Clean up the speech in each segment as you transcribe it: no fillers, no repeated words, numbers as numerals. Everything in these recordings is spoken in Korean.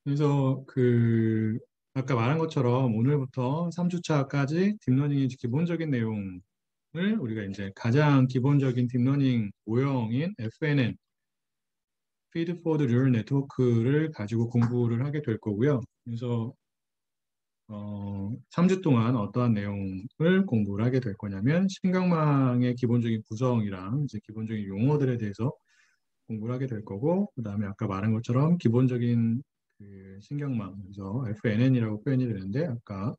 그래서 아까 말한 것처럼 오늘부터 3주차까지 딥러닝의 기본적인 내용을 우리가 이제 가장 기본적인 딥러닝 모형인 FNN, Feed Forward Neural Network를 가지고 공부를 하게 될 거고요. 그래서 3주 동안 어떠한 내용을 공부를 하게 될 거냐면 신경망의 기본적인 구성이랑 이제 기본적인 용어들에 대해서 공부를 하게 될 거고, 그 다음에 아까 말한 것처럼 기본적인 신경망, 그래서 FNN이라고 표현이 되는데, 아까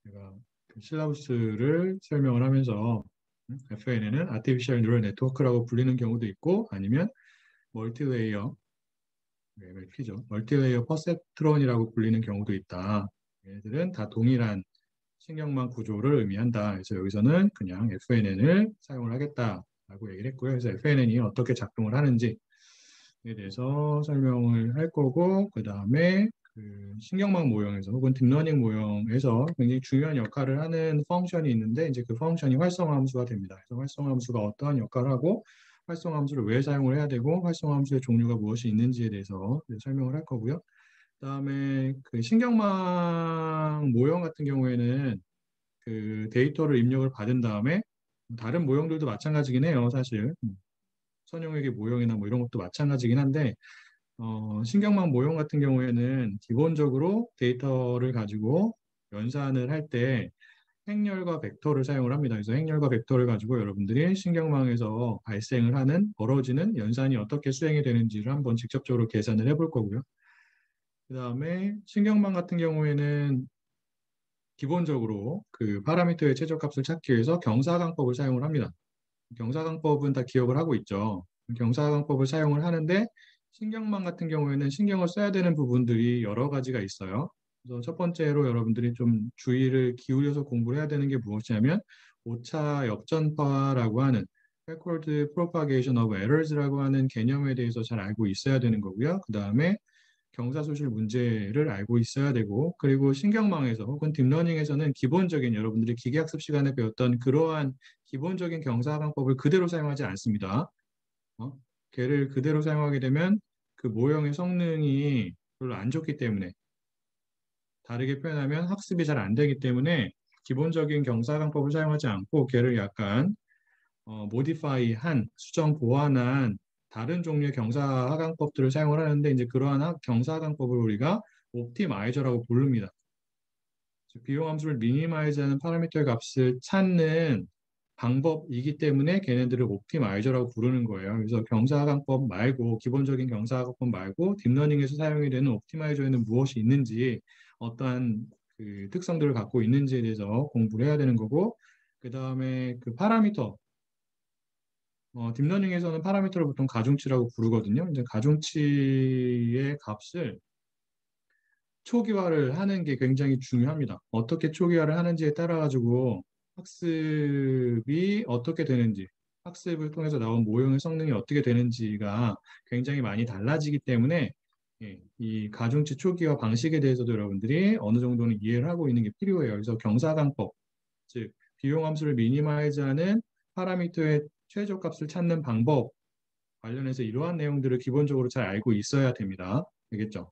제가 그 실라부스를 설명을 하면서 FNN은 Artificial Neural Network라고 불리는 경우도 있고, 아니면 멀티레이어, 피죠. 멀티레이어 퍼셉트론이라고 불리는 경우도 있다. 얘들은 다 동일한 신경망 구조를 의미한다. 그래서 여기서는 그냥 FNN을 사용을 하겠다라고 얘기를 했고요. 그래서 FNN이 어떻게 작동을 하는지 에 대해서 설명을 할 거고, 그 다음에 신경망 모형에서 혹은 딥러닝 모형에서 굉장히 중요한 역할을 하는 펑션이 있는데, 이제 그 펑션이 활성화 함수가 됩니다. 그래서 활성화 함수가 어떠한 역할을 하고 활성화 함수를 왜 사용을 해야 되고 활성화 함수의 종류가 무엇이 있는지에 대해서 이제 설명을 할 거고요. 그다음에 그 신경망 모형 같은 경우에는 그 데이터를 입력을 받은 다음에 다른 모형들도 마찬가지긴 해요, 사실. 선형외계 모형이나 뭐 이런 것도 마찬가지긴 한데, 신경망 모형 같은 경우에는 기본적으로 데이터를 가지고 연산을 할 때 행렬과 벡터를 사용을 합니다. 그래서 행렬과 벡터를 가지고 여러분들이 신경망에서 발생을 하는, 벌어지는 연산이 어떻게 수행이 되는지를 한번 직접적으로 계산을 해볼 거고요. 그 다음에 신경망 같은 경우에는 기본적으로 그 파라미터의 최저값을 찾기 위해서 경사강법을 사용을 합니다. 경사강법은 다 기억을 하고 있죠. 경사강법을 사용을 하는데 신경망 같은 경우에는 신경을 써야 되는 부분들이 여러 가지가 있어요. 그래서 첫 번째로 여러분들이 좀 주의를 기울여서 공부를 해야 되는 게 무엇이냐면 오차 역전파라고 하는 Backward Propagation of Errors라고 하는 개념에 대해서 잘 알고 있어야 되는 거고요. 그 다음에 경사소실 문제를 알고 있어야 되고, 그리고 신경망에서 혹은 딥러닝에서는 기본적인 여러분들이 기계학습 시간에 배웠던 그러한 기본적인 경사방법을 그대로 사용하지 않습니다. 어? 걔를 그대로 사용하게 되면 그 모형의 성능이 별로 안 좋기 때문에, 다르게 표현하면 학습이 잘 안 되기 때문에 기본적인 경사방법을 사용하지 않고 걔를 약간 모디파이한, 수정 보완한 다른 종류의 경사하강법들을 사용을 하는데, 이제 그러한 경사하강법을 우리가 옵티마이저라고 부릅니다. 비용 함수를 미니마이즈하는 파라미터의 값을 찾는 방법이기 때문에 걔네들을 옵티마이저라고 부르는 거예요. 그래서 경사하강법 말고, 기본적인 경사하강법 말고 딥러닝에서 사용이 되는 옵티마이저에는 무엇이 있는지, 어떠한 그 특성들을 갖고 있는지에 대해서 공부를 해야 되는 거고, 그 다음에 그 파라미터, 딥러닝에서는 파라미터를 보통 가중치라고 부르거든요. 이제 가중치의 값을 초기화를 하는 게 굉장히 중요합니다. 어떻게 초기화를 하는지에 따라 가지고 학습이 어떻게 되는지, 학습을 통해서 나온 모형의 성능이 어떻게 되는지가 굉장히 많이 달라지기 때문에, 예, 이 가중치 초기화 방식에 대해서도 여러분들이 어느 정도는 이해를 하고 있는 게 필요해요. 그래서 경사강법, 즉 비용 함수를 미니마이즈하는 파라미터의 최저값을 찾는 방법 관련해서 이러한 내용들을 기본적으로 잘 알고 있어야 됩니다. 알겠죠?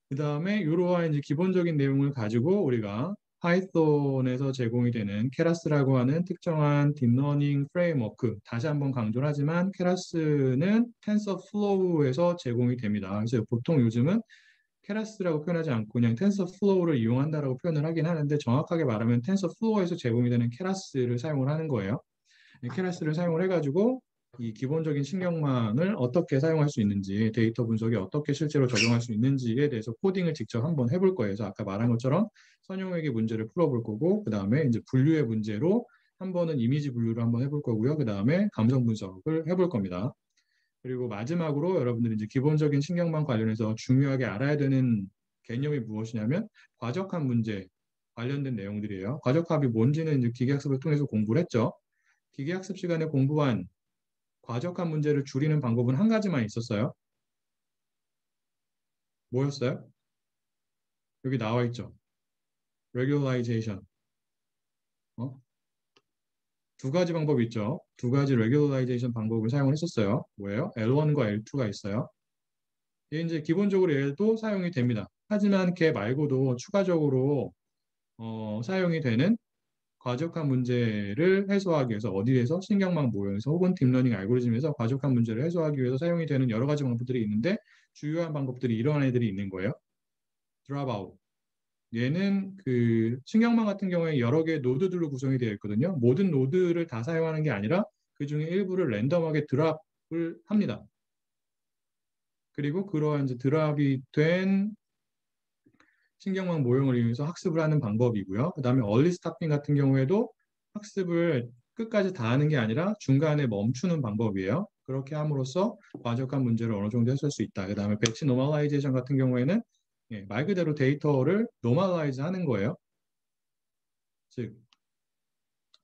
그 다음에 이러한 이제 기본적인 내용을 가지고 우리가 파이썬에서 제공이 되는 케라스라고 하는 특정한 딥러닝 프레임워크, 다시 한번 강조를 하지만 케라스는 텐서플로우에서 제공이 됩니다. 그래서 보통 요즘은 케라스라고 표현하지 않고 그냥 텐서플로우를 이용한다라고 표현을 하긴 하는데, 정확하게 말하면 텐서플로우에서 제공이 되는 케라스를 사용을 하는 거예요. 케라스를 사용을 해가지고 이 기본적인 신경망을 어떻게 사용할 수 있는지, 데이터 분석에 어떻게 실제로 적용할 수 있는지에 대해서 코딩을 직접 한번 해볼 거예요. 그래서 아까 말한 것처럼 선형외계 문제를 풀어볼 거고, 그 다음에 이제 분류의 문제로 한 번은 이미지 분류를 한번 해볼 거고요. 그 다음에 감성 분석을 해볼 겁니다. 그리고 마지막으로 여러분들이 이제 기본적인 신경망 관련해서 중요하게 알아야 되는 개념이 무엇이냐면 과적합 문제 관련된 내용들이에요. 과적합이 뭔지는 이제 기계학습을 통해서 공부를 했죠. 기계학습 시간에 공부한 과적한 문제를 줄이는 방법은 한 가지만 있었어요. 뭐였어요? 여기 나와 있죠. regularization. 어? 두 가지 방법이 있죠. 두 가지 regularization 방법을 사용을 했었어요. 뭐예요? L1과 L2가 있어요. 얘 이제 기본적으로 얘도 사용이 됩니다. 하지만 걔 말고도 추가적으로 사용이 되는 과적한 문제를 해소하기 위해서 어디에서 신경망 모형에서 혹은 딥러닝 알고리즘에서 과적한 문제를 해소하기 위해서 사용이 되는 여러 가지 방법들이 있는데 주요한 방법들이 이러한 애들이 있는 거예요. 드랍아웃. 얘는 그 신경망 같은 경우에 여러 개의 노드들로 구성이 되어 있거든요. 모든 노드를 다 사용하는 게 아니라 그 중에 일부를 랜덤하게 드랍을 합니다. 그리고 그러한 이제 드랍이 된 신경망 모형을 이용해서 학습을 하는 방법이고요. 그 다음에 얼리 스타핑 같은 경우에도 학습을 끝까지 다 하는 게 아니라 중간에 멈추는 방법이에요. 그렇게 함으로써 과적한 문제를 어느 정도 해소할 수 있다. 그 다음에 배치 노멀라이제이션 같은 경우에는 말 그대로 데이터를 노멀라이즈 하는 거예요. 즉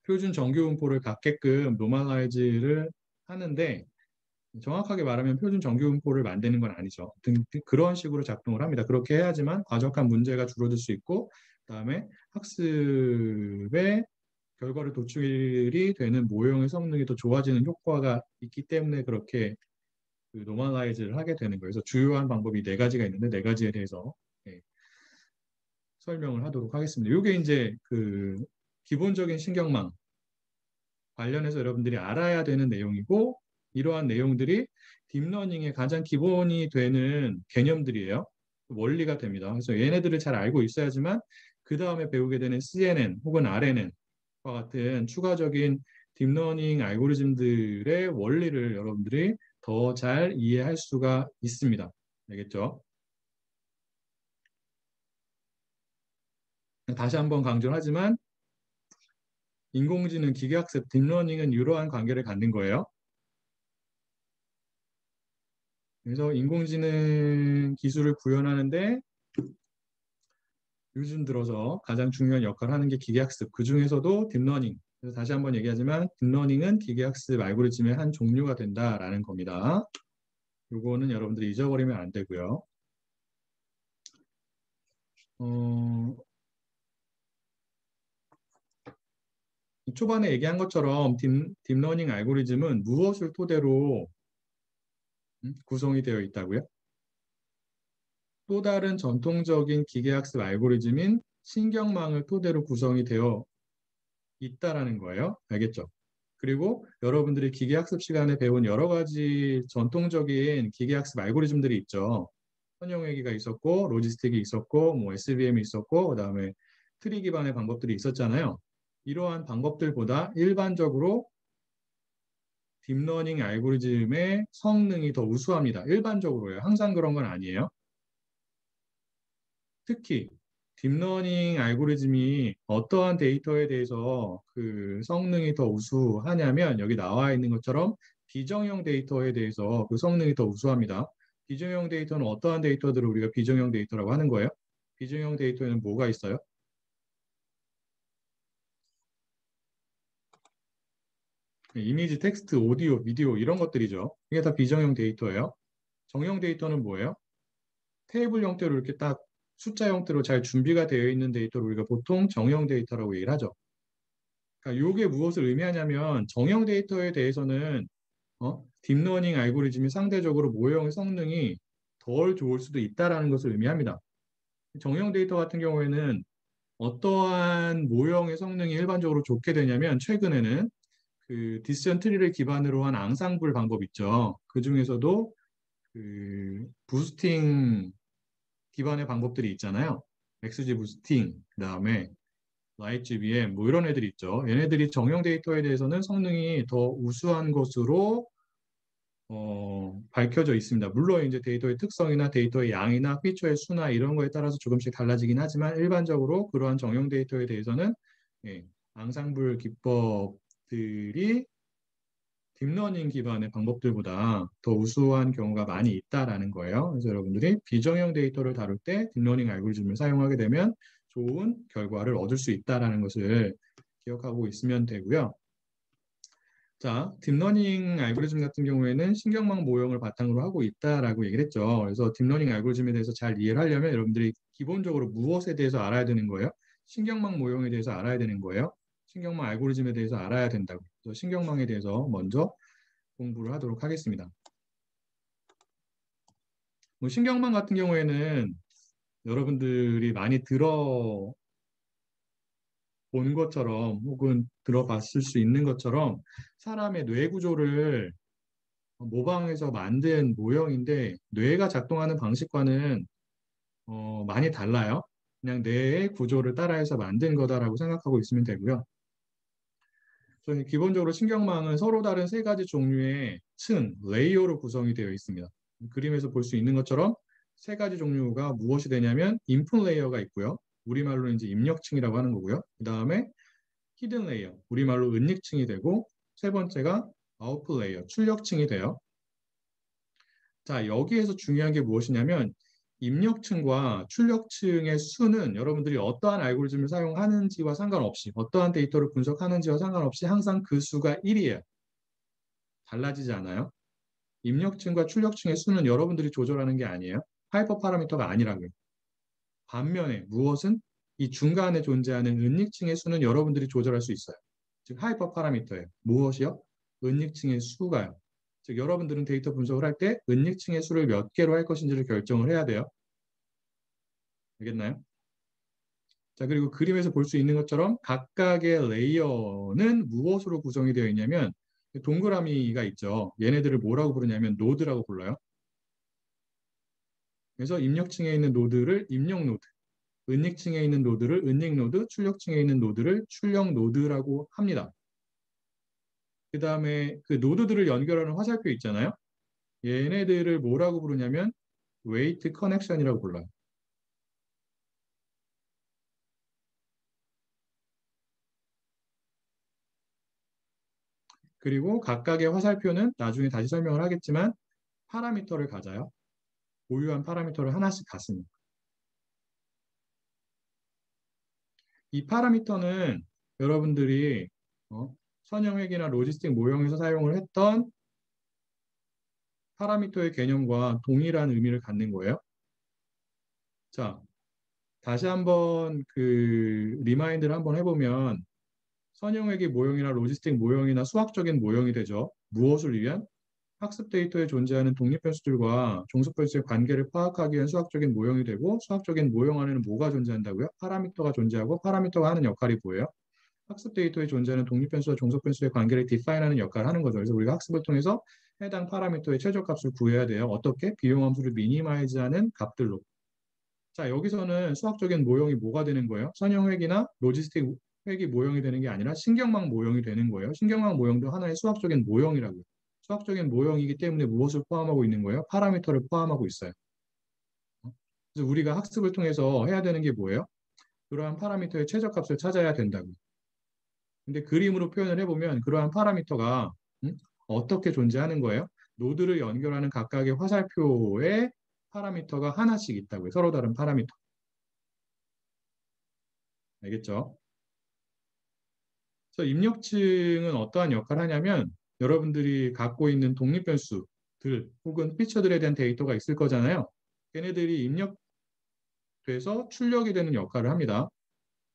표준 정규 분포를 갖게끔 노멀라이즈를 하는데 정확하게 말하면 표준 정규 분포를 만드는 건 아니죠. 그런 식으로 작동을 합니다. 그렇게 해야지만 과적한 문제가 줄어들 수 있고 그다음에 학습의 결과를 도출이 되는 모형의 성능이 더 좋아지는 효과가 있기 때문에 그렇게 그 노멀라이즈를 하게 되는 거예요. 그래서 주요한 방법이 네 가지가 있는데 네 가지에 대해서 설명을 하도록 하겠습니다. 이게 이제 그 기본적인 신경망 관련해서 여러분들이 알아야 되는 내용이고 이러한 내용들이 딥러닝의 가장 기본이 되는 개념들이에요. 원리가 됩니다. 그래서 얘네들을 잘 알고 있어야지만 그 다음에 배우게 되는 CNN 혹은 RNN과 같은 추가적인 딥러닝 알고리즘들의 원리를 여러분들이 더 잘 이해할 수가 있습니다. 알겠죠? 다시 한번 강조하지만 인공지능, 기계학습, 딥러닝은 이러한 관계를 갖는 거예요. 그래서 인공지능 기술을 구현하는데 요즘 들어서 가장 중요한 역할을 하는 게 기계학습, 그 중에서도 딥러닝. 그래서 다시 한번 얘기하지만 딥러닝은 기계학습 알고리즘의 한 종류가 된다라는 겁니다. 요거는 여러분들이 잊어버리면 안 되고요. 어, 초반에 얘기한 것처럼 딥러닝 알고리즘은 무엇을 토대로 구성이 되어 있다고요? 또 다른 전통적인 기계학습 알고리즘인 신경망을 토대로 구성이 되어 있다라는 거예요. 알겠죠? 그리고 여러분들이 기계학습 시간에 배운 여러 가지 전통적인 기계학습 알고리즘들이 있죠. 선형회기가 있었고, 로지스틱이 있었고, 뭐 SVM이 있었고, 그다음에 트리 기반의 방법들이 있었잖아요. 이러한 방법들보다 일반적으로 딥러닝 알고리즘의 성능이 더 우수합니다. 일반적으로요. 항상 그런 건 아니에요. 특히 딥러닝 알고리즘이 어떠한 데이터에 대해서 그 성능이 더 우수하냐면 여기 나와 있는 것처럼 비정형 데이터에 대해서 그 성능이 더 우수합니다. 비정형 데이터는 어떠한 데이터들을 우리가 비정형 데이터라고 하는 거예요? 비정형 데이터에는 뭐가 있어요? 이미지, 텍스트, 오디오, 비디오 이런 것들이죠. 이게 다 비정형 데이터예요. 정형 데이터는 뭐예요? 테이블 형태로 이렇게 딱 숫자 형태로 잘 준비가 되어 있는 데이터를 우리가 보통 정형 데이터라고 얘기를 하죠. 그러니까 이게 무엇을 의미하냐면 정형 데이터에 대해서는 딥러닝 알고리즘이 상대적으로 모형의 성능이 덜 좋을 수도 있다라는 것을 의미합니다. 정형 데이터 같은 경우에는 어떠한 모형의 성능이 일반적으로 좋게 되냐면 최근에는 그 디시전 트리를 기반으로 한 앙상블 방법 있죠. 그 중에서도 그 부스팅 기반의 방법들이 있잖아요. XG 부스팅, 그다음에 라이트GBM 뭐 이런 애들이 있죠. 얘네들이 정형 데이터에 대해서는 성능이 더 우수한 것으로 밝혀져 있습니다. 물론 이제 데이터의 특성이나 데이터의 양이나 피처의 수나 이런 거에 따라서 조금씩 달라지긴 하지만 일반적으로 그러한 정형 데이터에 대해서는 앙상블 기법들이 딥러닝 기반의 방법들보다 더 우수한 경우가 많이 있다라는 거예요. 그래서 여러분들이 비정형 데이터를 다룰 때 딥러닝 알고리즘을 사용하게 되면 좋은 결과를 얻을 수 있다라는 것을 기억하고 있으면 되고요. 자, 딥러닝 알고리즘 같은 경우에는 신경망 모형을 바탕으로 하고 있다라고 얘기를 했죠. 그래서 딥러닝 알고리즘에 대해서 잘 이해를 하려면 여러분들이 기본적으로 무엇에 대해서 알아야 되는 거예요? 신경망 모형에 대해서 알아야 되는 거예요. 신경망 알고리즘에 대해서 알아야 된다고. 그래서 신경망에 대해서 먼저 공부를 하도록 하겠습니다. 뭐 신경망 같은 경우에는 여러분들이 많이 들어본 것처럼 혹은 들어봤을 수 있는 것처럼 사람의 뇌 구조를 모방해서 만든 모형인데 뇌가 작동하는 방식과는 많이 달라요. 그냥 뇌의 구조를 따라해서 만든 거다라고 생각하고 있으면 되고요. 저는 기본적으로 신경망은 서로 다른 세 가지 종류의 층, 레이어로 구성이 되어 있습니다. 그림에서 볼 수 있는 것처럼 세 가지 종류가 무엇이 되냐면 인풋 레이어가 있고요. 우리말로 이제 입력층이라고 하는 거고요. 그 다음에 히든 레이어, 우리말로 은닉층이 되고 세 번째가 아웃풋 레이어, 출력층이 돼요. 자, 여기에서 중요한 게 무엇이냐면 입력층과 출력층의 수는 여러분들이 어떠한 알고리즘을 사용하는지와 상관없이 어떠한 데이터를 분석하는지와 상관없이 항상 그 수가 1이에요. 달라지지 않아요. 입력층과 출력층의 수는 여러분들이 조절하는 게 아니에요. 하이퍼 파라미터가 아니라고요. 반면에 무엇은 이 중간에 존재하는 은닉층의 수는 여러분들이 조절할 수 있어요. 즉 하이퍼 파라미터예요. 무엇이요? 은닉층의 수가요. 즉 여러분들은 데이터 분석을 할 때 은닉층의 수를 몇 개로 할 것인지를 결정을 해야 돼요. 알겠나요? 자, 그리고 그림에서 볼 수 있는 것처럼 각각의 레이어는 무엇으로 구성이 되어 있냐면 동그라미가 있죠. 얘네들을 뭐라고 부르냐면 노드라고 불러요. 그래서 입력층에 있는 노드를 입력 노드, 은닉층에 있는 노드를 은닉 노드, 출력층에 있는 노드를 출력 노드라고 합니다. 그 다음에 그 노드들을 연결하는 화살표 있잖아요. 얘네들을 뭐라고 부르냐면 웨이트 커넥션이라고 불러요. 그리고 각각의 화살표는 나중에 다시 설명을 하겠지만 파라미터를 가져요. 보유한 파라미터를 하나씩 갖습니다. 이 파라미터는 여러분들이 선형획이나 로지스틱 모형에서 사용을 했던 파라미터의 개념과 동일한 의미를 갖는 거예요. 자, 다시 한번 그 리마인드를 한번 해보면 선형획의 모형이나 로지스틱 모형이나 수학적인 모형이 되죠. 무엇을 위한? 학습 데이터에 존재하는 독립 변수들과 종속 변수의 관계를 파악하기 위한 수학적인 모형이 되고 수학적인 모형 안에는 뭐가 존재한다고요? 파라미터가 존재하고 파라미터가 하는 역할이 뭐예요? 학습 데이터에 존재하는 독립 변수와 종속 변수의 관계를 디파인하는 역할을 하는 거죠. 그래서 우리가 학습을 통해서 해당 파라미터의 최저값을 구해야 돼요. 어떻게? 비용 함수를 미니마이즈하는 값들로. 자, 여기서는 수학적인 모형이 뭐가 되는 거예요? 선형획이나 로지스틱 획이 모형이 되는 게 아니라 신경망 모형이 되는 거예요. 신경망 모형도 하나의 수학적인 모형이라고요. 수학적인 모형이기 때문에 무엇을 포함하고 있는 거예요? 파라미터를 포함하고 있어요. 그래서 우리가 학습을 통해서 해야 되는 게 뭐예요? 그러한 파라미터의 최저값을 찾아야 된다고. 근데 그림으로 표현을 해보면 그러한 파라미터가 어떻게 존재하는 거예요? 노드를 연결하는 각각의 화살표에 파라미터가 하나씩 있다고요. 서로 다른 파라미터. 알겠죠? 그래서 입력층은 어떠한 역할을 하냐면 여러분들이 갖고 있는 독립 변수들 혹은 피처들에 대한 데이터가 있을 거잖아요. 걔네들이 입력돼서 출력이 되는 역할을 합니다.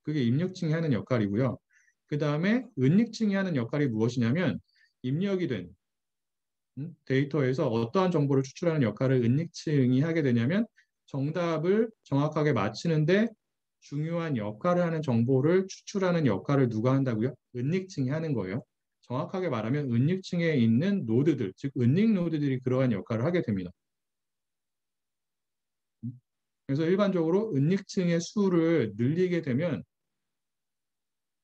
그게 입력층이 하는 역할이고요. 그 다음에 은닉층이 하는 역할이 무엇이냐면 입력이 된 데이터에서 어떠한 정보를 추출하는 역할을 은닉층이 하게 되냐면 정답을 정확하게 맞히는데 중요한 역할을 하는 정보를 추출하는 역할을 누가 한다고요? 은닉층이 하는 거예요. 정확하게 말하면 은닉층에 있는 노드들, 즉 은닉 노드들이 그러한 역할을 하게 됩니다. 그래서 일반적으로 은닉층의 수를 늘리게 되면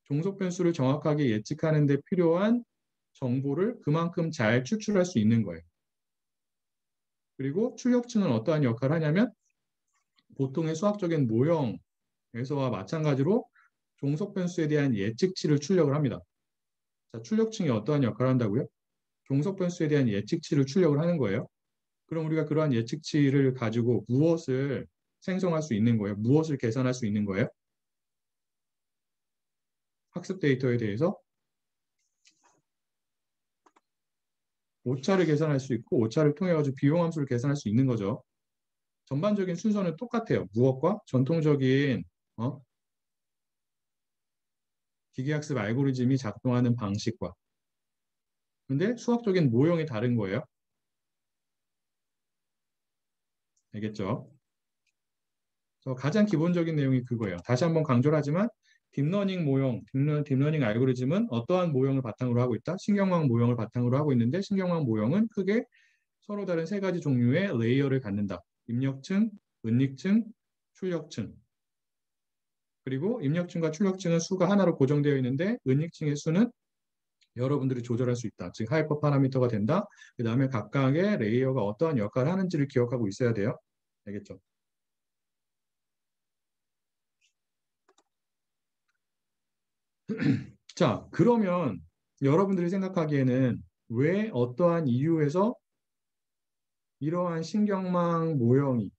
종속 변수를 정확하게 예측하는 데 필요한 정보를 그만큼 잘 추출할 수 있는 거예요. 그리고 출력층은 어떠한 역할을 하냐면 보통의 수학적인 모형에서와 마찬가지로 종속 변수에 대한 예측치를 출력을 합니다. 자, 출력층이 어떠한 역할을 한다고요? 종속 변수에 대한 예측치를 출력을 하는 거예요. 그럼 우리가 그러한 예측치를 가지고 무엇을 생성할 수 있는 거예요? 무엇을 계산할 수 있는 거예요? 학습 데이터에 대해서 오차를 계산할 수 있고 오차를 통해 가지고 비용 함수를 계산할 수 있는 거죠. 전반적인 순서는 똑같아요. 무엇과? 전통적인 기계학습 알고리즘이 작동하는 방식과. 근데 수학적인 모형이 다른 거예요. 알겠죠? 그래서 가장 기본적인 내용이 그거예요. 다시 한번 강조를 하지만 딥러닝 모형, 딥러닝 알고리즘은 어떠한 모형을 바탕으로 하고 있다? 신경망 모형을 바탕으로 하고 있는데 신경망 모형은 크게 서로 다른 세 가지 종류의 레이어를 갖는다. 입력층, 은닉층, 출력층. 그리고 입력층과 출력층은 수가 하나로 고정되어 있는데 은닉층의 수는 여러분들이 조절할 수 있다. 즉 하이퍼 파라미터가 된다. 그 다음에 각각의 레이어가 어떠한 역할을 하는지를 기억하고 있어야 돼요. 알겠죠? 자, 그러면 여러분들이 생각하기에는 왜 어떠한 이유에서 이러한 신경망 모형이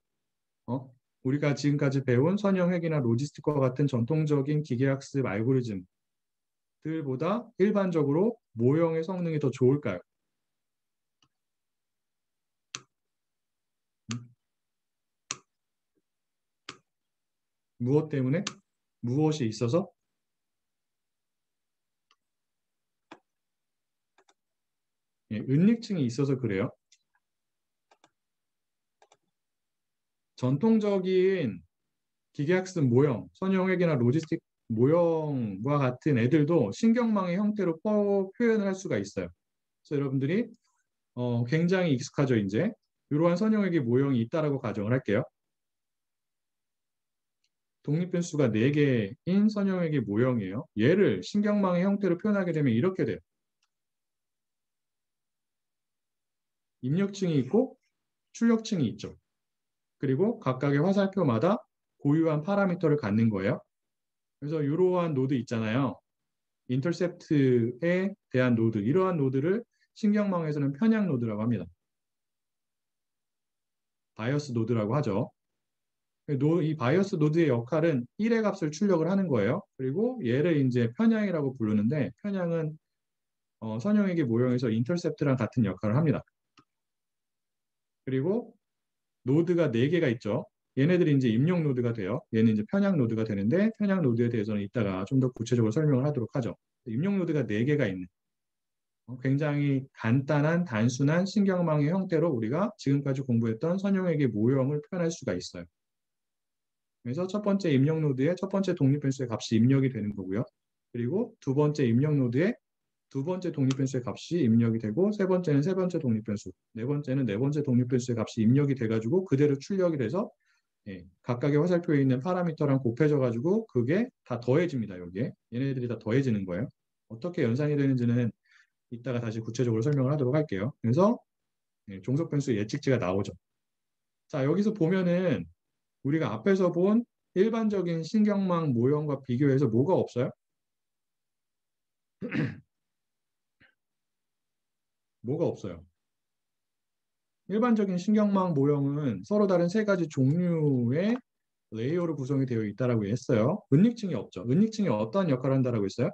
어? 우리가 지금까지 배운 선형회계나 로지스틱과 같은 전통적인 기계학습 알고리즘들보다 일반적으로 모형의 성능이 더 좋을까요? 무엇 때문에? 무엇이 있어서? 예, 은닉층이 있어서 그래요. 전통적인 기계학습 모형, 선형회계나 로지스틱 모형과 같은 애들도 신경망의 형태로 표현을 할 수가 있어요. 그래서 여러분들이 굉장히 익숙하죠, 이제. 이러한 선형회계 모형이 있다라고 가정을 할게요. 독립변수가 4개인 선형회계 모형이에요. 얘를 신경망의 형태로 표현하게 되면 이렇게 돼요. 입력층이 있고 출력층이 있죠. 그리고 각각의 화살표마다 고유한 파라미터를 갖는 거예요. 그래서 이러한 노드 있잖아요. 인터셉트에 대한 노드, 이러한 노드를 신경망에서는 편향 노드라고 합니다. 바이어스 노드라고 하죠. 이 바이어스 노드의 역할은 1의 값을 출력을 하는 거예요. 그리고 얘를 이제 편향이라고 부르는데 편향은 선형에게 모형에서 인터셉트랑 같은 역할을 합니다. 그리고 노드가 4개가 있죠. 얘네들이 이제 입력 노드가 돼요. 얘는 이제 편향 노드가 되는데 편향 노드에 대해서는 이따가 좀 더 구체적으로 설명을 하도록 하죠. 입력 노드가 4개가 있는 굉장히 간단한 단순한 신경망의 형태로 우리가 지금까지 공부했던 선형에게 모형을 표현할 수가 있어요. 그래서 첫 번째 입력 노드에 첫 번째 독립변수의 값이 입력이 되는 거고요. 그리고 두 번째 입력 노드에 두 번째 독립변수의 값이 입력이 되고 세 번째는 세 번째 독립변수, 네 번째는 네 번째 독립변수의 값이 입력이 돼가지고 그대로 출력이 돼서 각각의 화살표에 있는 파라미터랑 곱해져 가지고 그게 다 더해집니다. 여기에 얘네들이 다 더해지는 거예요. 어떻게 연산이 되는지는 이따가 다시 구체적으로 설명을 하도록 할게요. 그래서 종속 변수 예측치가 나오죠. 자, 여기서 보면은 우리가 앞에서 본 일반적인 신경망 모형과 비교해서 뭐가 없어요? 뭐가 없어요? 일반적인 신경망 모형은 서로 다른 세 가지 종류의 레이어로 구성이 되어 있다라고 했어요. 은닉층이 없죠. 은닉층이 어떠한 역할을 한다라고 했어요?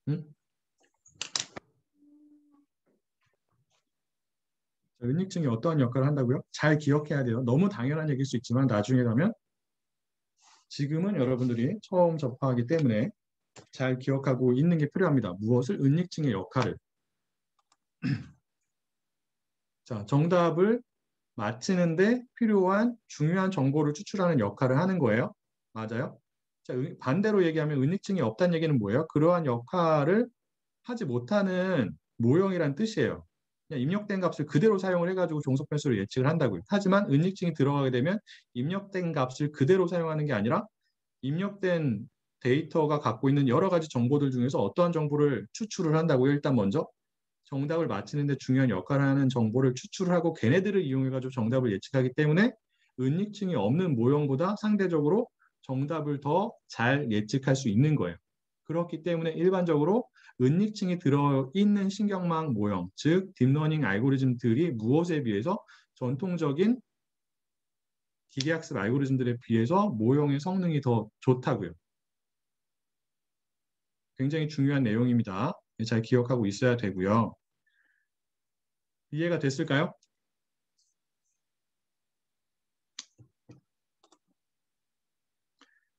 응? 은닉층이 어떠한 역할을 한다고요? 잘 기억해야 돼요. 너무 당연한 얘기일 수 있지만 나중에 가면 지금은 여러분들이 처음 접하기 때문에 잘 기억하고 있는 게 필요합니다. 무엇을? 은닉층의 역할을. 자, 정답을 맞히는데 필요한 중요한 정보를 추출하는 역할을 하는 거예요. 맞아요? 자, 반대로 얘기하면 은닉층이 없다는 얘기는 뭐예요? 그러한 역할을 하지 못하는 모형이란 뜻이에요. 그냥 입력된 값을 그대로 사용을 해가지고 종속 변수를 예측을 한다고요. 하지만 은닉층이 들어가게 되면 입력된 값을 그대로 사용하는 게 아니라 입력된 데이터가 갖고 있는 여러 가지 정보들 중에서 어떠한 정보를 추출을 한다고요. 일단 먼저 정답을 맞히는 데 중요한 역할을 하는 정보를 추출하고 걔네들을 이용해가지고 정답을 예측하기 때문에 은닉층이 없는 모형보다 상대적으로 정답을 더 잘 예측할 수 있는 거예요. 그렇기 때문에 일반적으로 은닉층이 들어있는 신경망 모형, 즉 딥러닝 알고리즘들이 무엇에 비해서 전통적인 기계학습 알고리즘들에 비해서 모형의 성능이 더 좋다고요. 굉장히 중요한 내용입니다. 잘 기억하고 있어야 되고요. 이해가 됐을까요?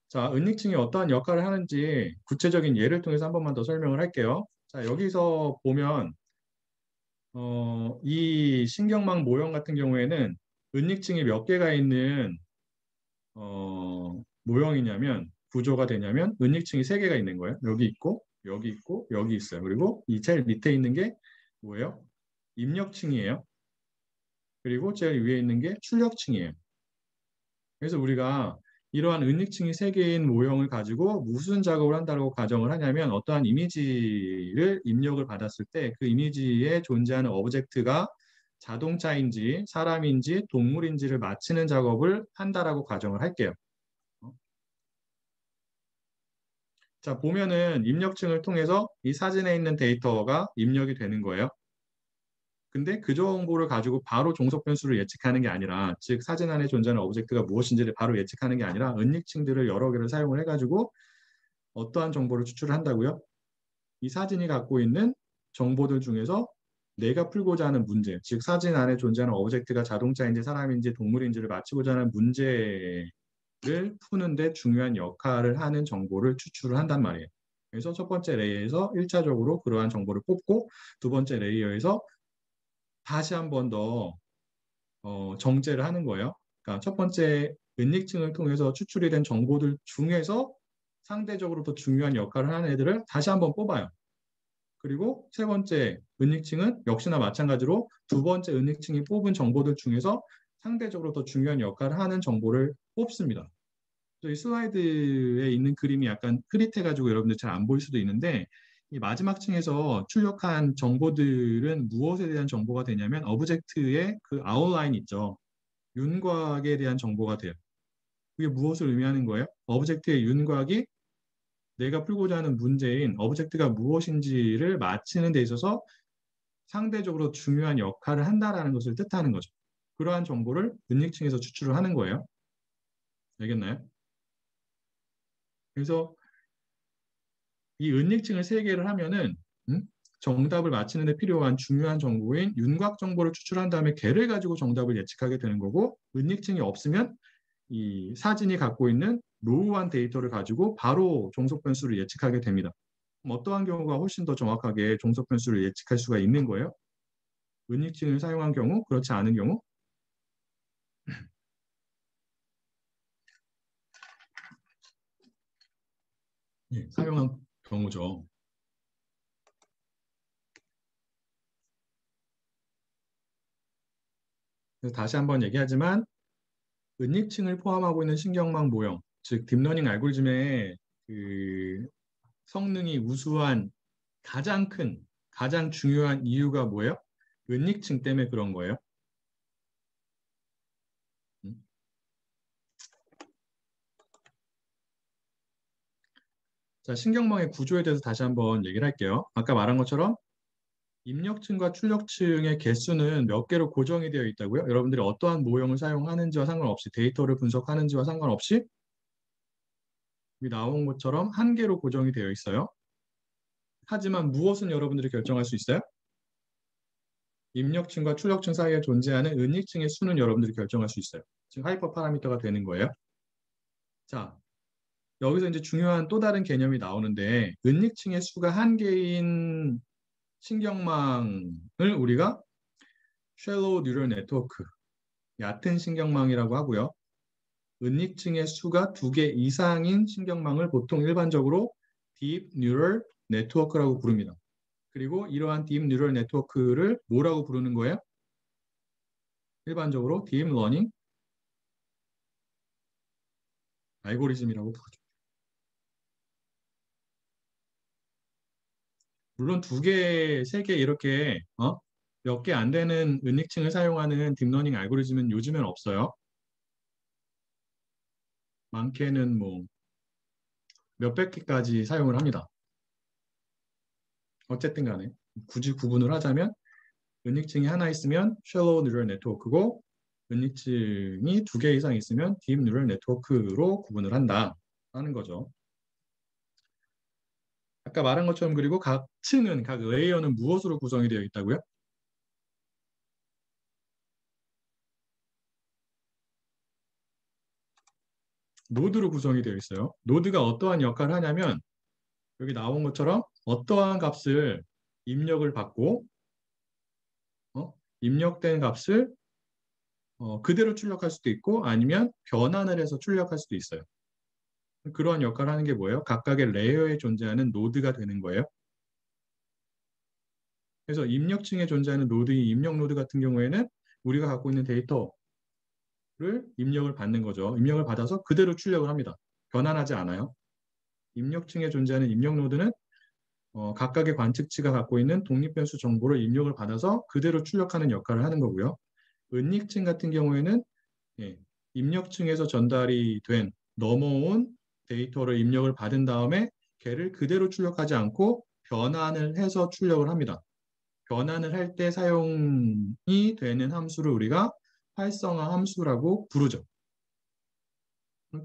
자, 은닉층이 어떠한 역할을 하는지 구체적인 예를 통해서 한 번만 더 설명을 할게요. 자, 여기서 보면 이 신경망 모형 같은 경우에는 은닉층이 몇 개가 있는 모형이냐면 구조가 되냐면 은닉층이 세 개가 있는 거예요. 여기 있고 여기 있고 여기 있어요. 그리고 이 제일 밑에 있는 게 뭐예요? 입력층이에요. 그리고 제일 위에 있는 게 출력층이에요. 그래서 우리가 이러한 은닉층이 세 개인 모형을 가지고 무슨 작업을 한다고 가정을 하냐면 어떠한 이미지를 입력을 받았을 때 그 이미지에 존재하는 오브젝트가 자동차인지 사람인지 동물인지를 맞히는 작업을 한다라고 가정을 할게요. 자, 보면은 입력층을 통해서 이 사진에 있는 데이터가 입력이 되는 거예요. 근데 그 정보를 가지고 바로 종속 변수를 예측하는 게 아니라, 즉 사진 안에 존재하는 오브젝트가 무엇인지를 바로 예측하는 게 아니라 은닉층들을 여러 개를 사용을 해가지고 어떠한 정보를 추출을 한다고요? 이 사진이 갖고 있는 정보들 중에서 내가 풀고자 하는 문제, 즉 사진 안에 존재하는 오브젝트가 자동차인지 사람인지 동물인지를 맞히고자 하는 문제를 푸는데 중요한 역할을 하는 정보를 추출을 한단 말이에요. 그래서 첫 번째 레이어에서 1차적으로 그러한 정보를 뽑고 두 번째 레이어에서 다시 한 번 더 정제를 하는 거예요. 그러니까 첫 번째 은닉층을 통해서 추출이 된 정보들 중에서 상대적으로 더 중요한 역할을 하는 애들을 다시 한번 뽑아요. 그리고 세 번째 은닉층은 역시나 마찬가지로 두 번째 은닉층이 뽑은 정보들 중에서 상대적으로 더 중요한 역할을 하는 정보를 뽑습니다. 이 슬라이드에 있는 그림이 약간 흐릿해가지고 여러분들 잘 안 보일 수도 있는데 이 마지막 층에서 출력한 정보들은 무엇에 대한 정보가 되냐면 오브젝트의 그 아웃라인 있죠. 윤곽에 대한 정보가 돼요. 그게 무엇을 의미하는 거예요? 오브젝트의 윤곽이 내가 풀고자 하는 문제인 오브젝트가 무엇인지를 맞히는 데 있어서 상대적으로 중요한 역할을 한다라는 것을 뜻하는 거죠. 그러한 정보를 은닉층에서 추출을 하는 거예요. 알겠나요? 그래서 이 은닉층을 세 개를 하면은 정답을 맞히는 데 필요한 중요한 정보인 윤곽 정보를 추출한 다음에 걔를 가지고 정답을 예측하게 되는 거고 은닉층이 없으면 이 사진이 갖고 있는 로우한 데이터를 가지고 바로 종속 변수를 예측하게 됩니다. 어떠한 경우가 훨씬 더 정확하게 종속 변수를 예측할 수가 있는 거예요? 은닉층을 사용한 경우, 그렇지 않은 경우? 예, 사용한 경우죠. 그래서 다시 한번 얘기하지만 은닉층을 포함하고 있는 신경망 모형, 즉 딥러닝 알고리즘의 그 성능이 우수한 가장 큰, 가장 중요한 이유가 뭐예요? 은닉층 때문에 그런 거예요. 음. 자, 신경망의 구조에 대해서 다시 한번 얘기를 할게요. 아까 말한 것처럼 입력층과 출력층의 개수는 몇 개로 고정이 되어 있다고요? 여러분들이 어떠한 모형을 사용하는지와 상관없이 데이터를 분석하는지와 상관없이 여기 나온 것처럼 한 개로 고정이 되어 있어요. 하지만 무엇은 여러분들이 결정할 수 있어요? 입력층과 출력층 사이에 존재하는 은닉층의 수는 여러분들이 결정할 수 있어요. 지금 하이퍼 파라미터가 되는 거예요. 자, 여기서 이제 중요한 또 다른 개념이 나오는데 은닉층의 수가 한 개인 신경망을 우리가 쉘로우 뉴럴 네트워크, 얕은 신경망이라고 하고요. 은닉층의 수가 두 개 이상인 신경망을 보통 일반적으로 딥 뉴럴 네트워크라고 부릅니다. 그리고 이러한 딥 뉴럴 네트워크를 뭐라고 부르는 거예요? 일반적으로 딥 러닝 알고리즘이라고 부르죠. 물론 두 개, 세 개 이렇게 몇 개 안 되는 은닉층을 사용하는 딥러닝 알고리즘은 요즘엔 없어요. 많게는 뭐 몇백 개까지 사용을 합니다. 어쨌든 간에 굳이 구분을 하자면 은닉층이 하나 있으면 샬로우 뉴럴 네트워크고 은닉층이 두 개 이상 있으면 딥 뉴럴 네트워크로 구분을 한다라는 거죠. 아까 말한 것처럼 그리고 각 층은, 각 레이어는 무엇으로 구성이 되어 있다고요? 노드로 구성이 되어 있어요. 노드가 어떠한 역할을 하냐면 여기 나온 것처럼 어떠한 값을 입력을 받고 입력된 값을 그대로 출력할 수도 있고 아니면 변환을 해서 출력할 수도 있어요. 그러한 역할을 하는 게 뭐예요? 각각의 레이어에 존재하는 노드가 되는 거예요. 그래서 입력층에 존재하는 노드인 입력 노드 같은 경우에는 우리가 갖고 있는 데이터를 입력을 받는 거죠. 입력을 받아서 그대로 출력을 합니다. 변환하지 않아요. 입력층에 존재하는 입력 노드는 각각의 관측치가 갖고 있는 독립변수 정보를 입력을 받아서 그대로 출력하는 역할을 하는 거고요. 은닉층 같은 경우에는 예, 입력층에서 전달이 된 넘어온 데이터를 입력을 받은 다음에 걔를 그대로 출력하지 않고 변환을 해서 출력을 합니다. 변환을 할 때 사용이 되는 함수를 우리가 활성화 함수라고 부르죠.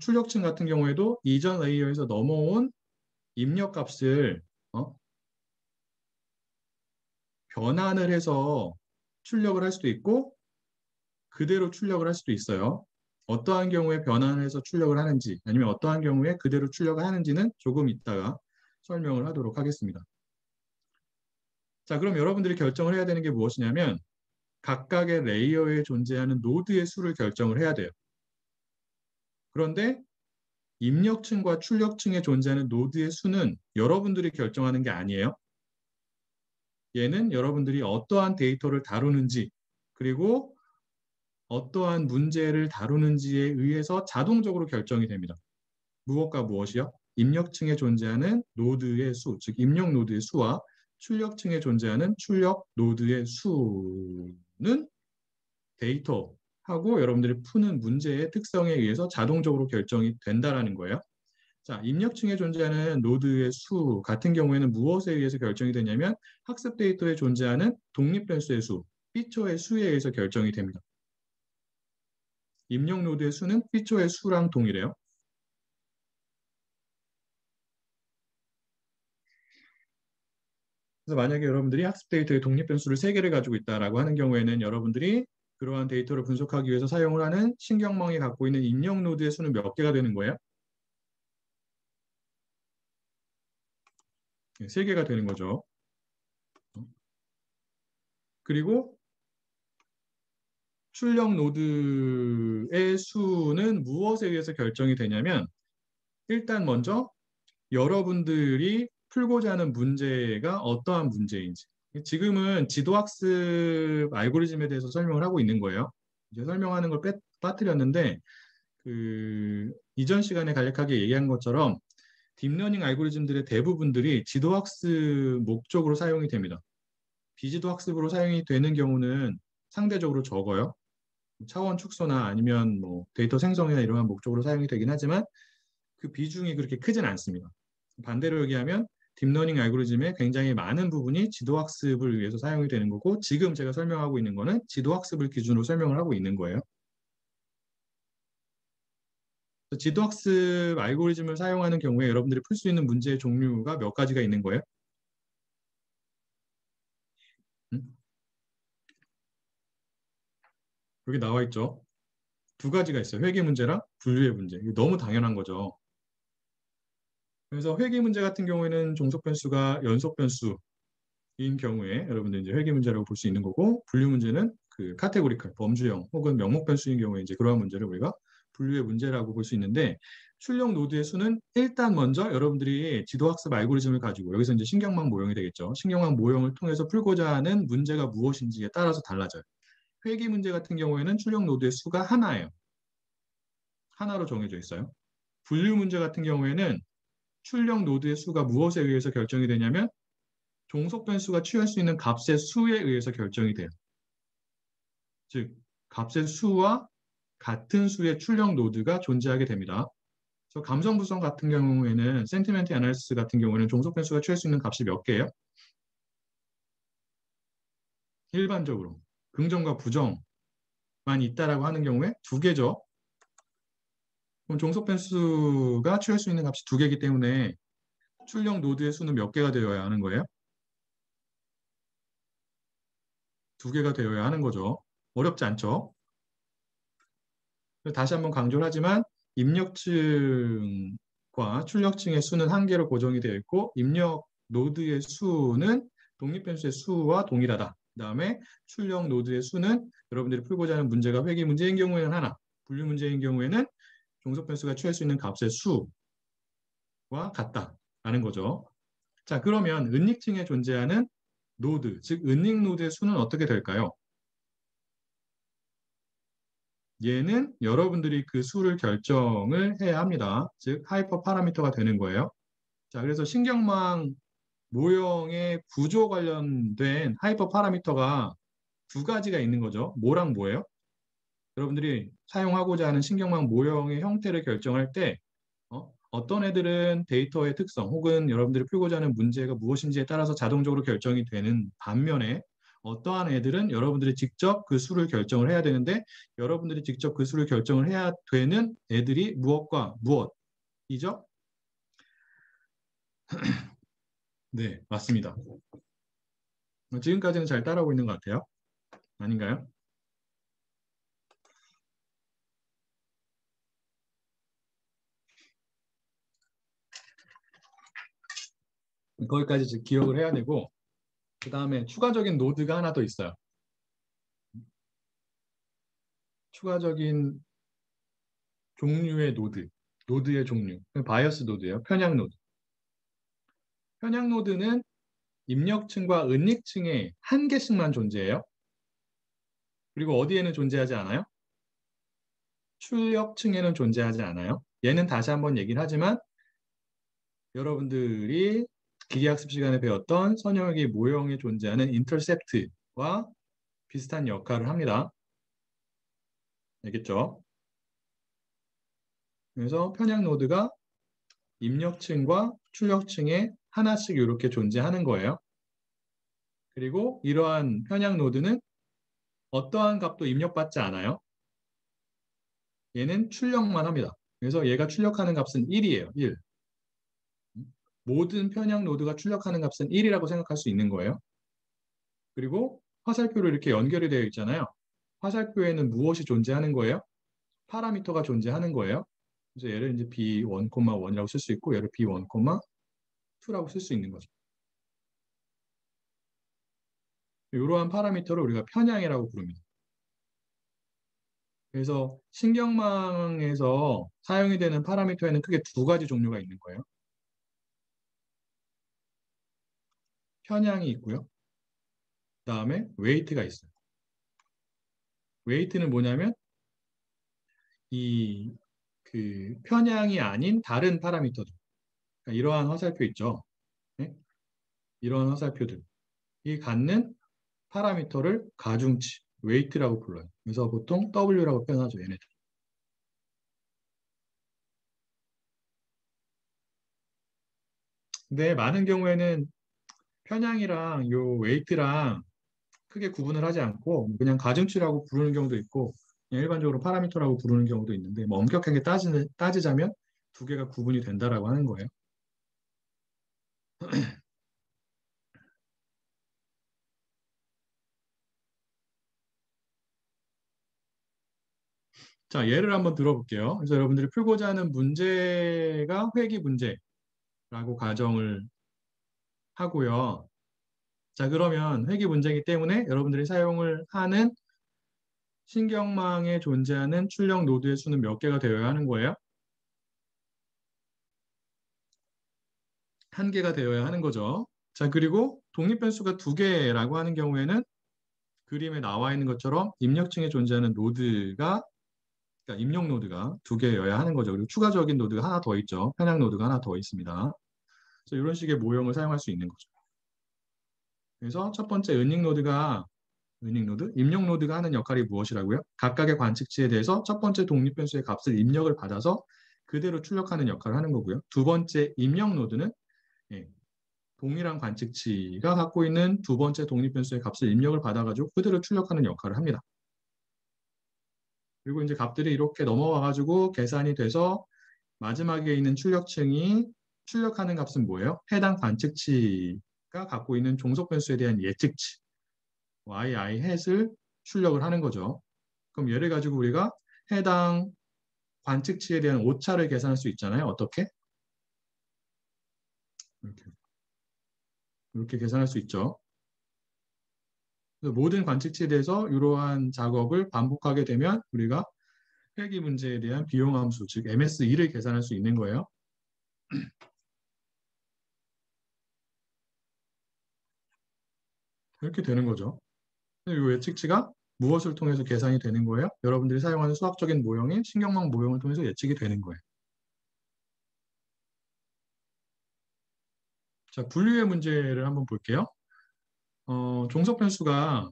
출력층 같은 경우에도 이전 레이어에서 넘어온 입력 값을 변환을 해서 출력을 할 수도 있고 그대로 출력을 할 수도 있어요. 어떠한 경우에 변환을 해서 출력을 하는지 아니면 어떠한 경우에 그대로 출력을 하는지는 조금 이따가 설명을 하도록 하겠습니다. 자, 그럼 여러분들이 결정을 해야 되는 게 무엇이냐면 각각의 레이어에 존재하는 노드의 수를 결정을 해야 돼요. 그런데 입력층과 출력층에 존재하는 노드의 수는 여러분들이 결정하는 게 아니에요. 얘는 여러분들이 어떠한 데이터를 다루는지 그리고 어떠한 문제를 다루는지에 의해서 자동적으로 결정이 됩니다. 무엇과 무엇이요? 입력층에 존재하는 노드의 수, 즉 입력 노드의 수와 출력층에 존재하는 출력 노드의 수는 데이터하고 여러분들이 푸는 문제의 특성에 의해서 자동적으로 결정이 된다라는 거예요. 자, 입력층에 존재하는 노드의 수 같은 경우에는 무엇에 의해서 결정이 되냐면 학습 데이터에 존재하는 독립변수의 수, 피처의 수에 의해서 결정이 됩니다. 입력 노드의 수는 피처의 수랑 동일해요. 그래서 만약에 여러분들이 학습 데이터의 독립변수를 3개를 가지고 있다라고 하는 경우에는 여러분들이 그러한 데이터를 분석하기 위해서 사용을 하는 신경망이 갖고 있는 입력 노드의 수는 몇 개가 되는 거예요? 3개가 되는 거죠. 그리고 출력 노드의 수는 무엇에 의해서 결정이 되냐면 일단 먼저 여러분들이 풀고자 하는 문제가 어떠한 문제인지 지금은 지도학습 알고리즘에 대해서 설명을 하고 있는 거예요. 이제 설명하는 걸 빠뜨렸는데 이전 시간에 간략하게 얘기한 것처럼 딥러닝 알고리즘들의 대부분들이 지도학습 목적으로 사용이 됩니다. 비지도학습으로 사용이 되는 경우는 상대적으로 적어요. 차원 축소나 아니면 뭐 데이터 생성이나 이러한 목적으로 사용이 되긴 하지만 그 비중이 그렇게 크진 않습니다. 반대로 얘기하면 딥러닝 알고리즘의 굉장히 많은 부분이 지도학습을 위해서 사용이 되는 거고 지금 제가 설명하고 있는 거는 지도학습을 기준으로 설명을 하고 있는 거예요. 지도학습 알고리즘을 사용하는 경우에 여러분들이 풀 수 있는 문제의 종류가 몇 가지가 있는 거예요? 음? 여기 나와 있죠. 2가지가 있어요. 회계 문제랑 분류의 문제. 이거 너무 당연한 거죠. 그래서 회계 문제 같은 경우에는 종속 변수가 연속 변수인 경우에 여러분들 이제 회계 문제라고 볼 수 있는 거고 분류 문제는 그 카테고리컬 범주형 혹은 명목 변수인 경우에 이제 그러한 문제를 우리가 분류의 문제라고 볼 수 있는데 출력 노드의 수는 일단 먼저 여러분들이 지도학습 알고리즘을 가지고 여기서 이제 신경망 모형이 되겠죠. 신경망 모형을 통해서 풀고자 하는 문제가 무엇인지에 따라서 달라져요. 회계 문제 같은 경우에는 출력 노드의 수가 하나예요. 하나로 정해져 있어요. 분류 문제 같은 경우에는 출력 노드의 수가 무엇에 의해서 결정이 되냐면 종속 변수가 취할 수 있는 값의 수에 의해서 결정이 돼요. 즉, 값의 수와 같은 수의 출력 노드가 존재하게 됩니다. 그래서 감성 부성 같은 경우에는 센티멘트 애널리시스 같은 경우에는 종속 변수가 취할 수 있는 값이 몇 개예요? 일반적으로 긍정과 부정만 있다라고 하는 경우에 2개죠. 그럼 종속 변수가 취할 수 있는 값이 2개이기 때문에 출력 노드의 수는 몇 개가 되어야 하는 거예요? 2개가 되어야 하는 거죠. 어렵지 않죠? 다시 한번 강조를 하지만 입력층과 출력층의 수는 1개로 고정이 되어 있고 입력 노드의 수는 독립변수의 수와 동일하다. 그다음에 출력 노드의 수는 여러분들이 풀고자 하는 문제가 회귀 문제인 경우에는 하나, 분류 문제인 경우에는 종속 변수가 취할 수 있는 값의 수와 같다라는 거죠. 자, 그러면 은닉층에 존재하는 노드, 즉 은닉 노드의 수는 어떻게 될까요? 얘는 여러분들이 그 수를 결정을 해야 합니다. 즉 하이퍼 파라미터가 되는 거예요. 자, 그래서 신경망 모형의 구조 관련된 하이퍼 파라미터가 두 가지가 있는 거죠. 뭐랑 뭐예요? 여러분들이 사용하고자 하는 신경망 모형의 형태를 결정할 때 떤 애들은 데이터의 특성 혹은 여러분들이 풀고자 하는 문제가 무엇인지에 따라서 자동적으로 결정이 되는 반면에 어떠한 애들은 여러분들이 직접 그 수를 결정을 해야 되는데 여러분들이 직접 그 수를 결정을 해야 되는 애들이 무엇과 무엇이죠? 네, 맞습니다. 지금까지는 잘 따라오고 있는 것 같아요. 아닌가요? 거기까지 즉 기억을 해야 되고 그 다음에 추가적인 노드가 하나 더 있어요. 추가적인 종류의 노드, 노드의 종류, 바이어스 노드예요. 편향 노드. 편향 노드는 입력층과 은닉층에 한 개씩만 존재해요. 그리고 어디에는 존재하지 않아요? 출력층에는 존재하지 않아요. 얘는 다시 한번 얘기를 하지만 여러분들이 기계학습 시간에 배웠던 선형의 모형에 존재하는 인터셉트와 비슷한 역할을 합니다. 알겠죠? 그래서 편향 노드가 입력층과 출력층에 하나씩 이렇게 존재하는 거예요. 그리고 이러한 편향 노드는 어떠한 값도 입력받지 않아요. 얘는 출력만 합니다. 그래서 얘가 출력하는 값은 1이에요. 1. 모든 편향 노드가 출력하는 값은 1이라고 생각할 수 있는 거예요. 그리고 화살표로 이렇게 연결이 되어 있잖아요. 화살표에는 무엇이 존재하는 거예요? 파라미터가 존재하는 거예요. 그래서 얘를 이제 B1, 1이라고 쓸 수 있고 얘를 B1, 2라고 쓸 수 있는 거죠. 이러한 파라미터를 우리가 편향이라고 부릅니다. 그래서 신경망에서 사용이 되는 파라미터에는 크게 두 가지 종류가 있는 거예요. 편향이 있고요. 그다음에 웨이트가 있어요. 웨이트는 뭐냐면 이 그 편향이 아닌 다른 파라미터들. 그러니까 이러한 화살표 있죠. 네? 이러한 화살표들이 갖는 파라미터를 가중치, 웨이트라고 불러요. 그래서 보통 W라고 표현하죠, 얘네들. 근데 많은 경우에는 편향이랑 요 웨이트랑 크게 구분을 하지 않고 그냥 가중치라고 부르는 경우도 있고 그냥 일반적으로 파라미터라고 부르는 경우도 있는데 뭐 엄격하게 따지자면 두 개가 구분이 된다라고 하는 거예요. 자, 예를 한번 들어볼게요. 그래서 여러분들이 풀고자 하는 문제가 회귀 문제라고 가정을 하고요. 자, 그러면 회귀 문제이기 때문에 여러분들이 사용을 하는 신경망에 존재하는 출력 노드의 수는 몇 개가 되어야 하는 거예요? 한 개가 되어야 하는 거죠. 자, 그리고 독립변수가 두 개라고 하는 경우에는 그림에 나와 있는 것처럼 입력층에 존재하는 노드가 그러니까 입력 노드가 두 개여야 하는 거죠. 그리고 추가적인 노드가 하나 더 있죠. 편향 노드가 하나 더 있습니다. 그래서 이런 식의 모형을 사용할 수 있는 거죠. 그래서 첫 번째 은닉 노드, 입력 노드가 하는 역할이 무엇이라고요? 각각의 관측치에 대해서 첫 번째 독립 변수의 값을 입력을 받아서 그대로 출력하는 역할을 하는 거고요. 두 번째 입력 노드는 예, 동일한 관측치가 갖고 있는 두 번째 독립 변수의 값을 입력을 받아가지고 그대로 출력하는 역할을 합니다. 그리고 이제 값들이 이렇게 넘어와가지고 계산이 돼서 마지막에 있는 출력층이 출력하는 값은 뭐예요? 해당 관측치가 갖고 있는 종속 변수에 대한 예측치 yi hat을 출력을 하는 거죠. 그럼 얘를 가지고 우리가 해당 관측치에 대한 오차를 계산할 수 있잖아요. 어떻게? 이렇게, 이렇게 계산할 수 있죠. 그래서 모든 관측치에 대해서 이러한 작업을 반복하게 되면 우리가 회귀 문제에 대한 비용 함수, 즉 MSE를 계산할 수 있는 거예요. 이렇게 되는 거죠. 이 예측치가 무엇을 통해서 계산이 되는 거예요? 여러분들이 사용하는 수학적인 모형인 신경망 모형을 통해서 예측이 되는 거예요. 자, 분류의 문제를 한번 볼게요. 종속 변수가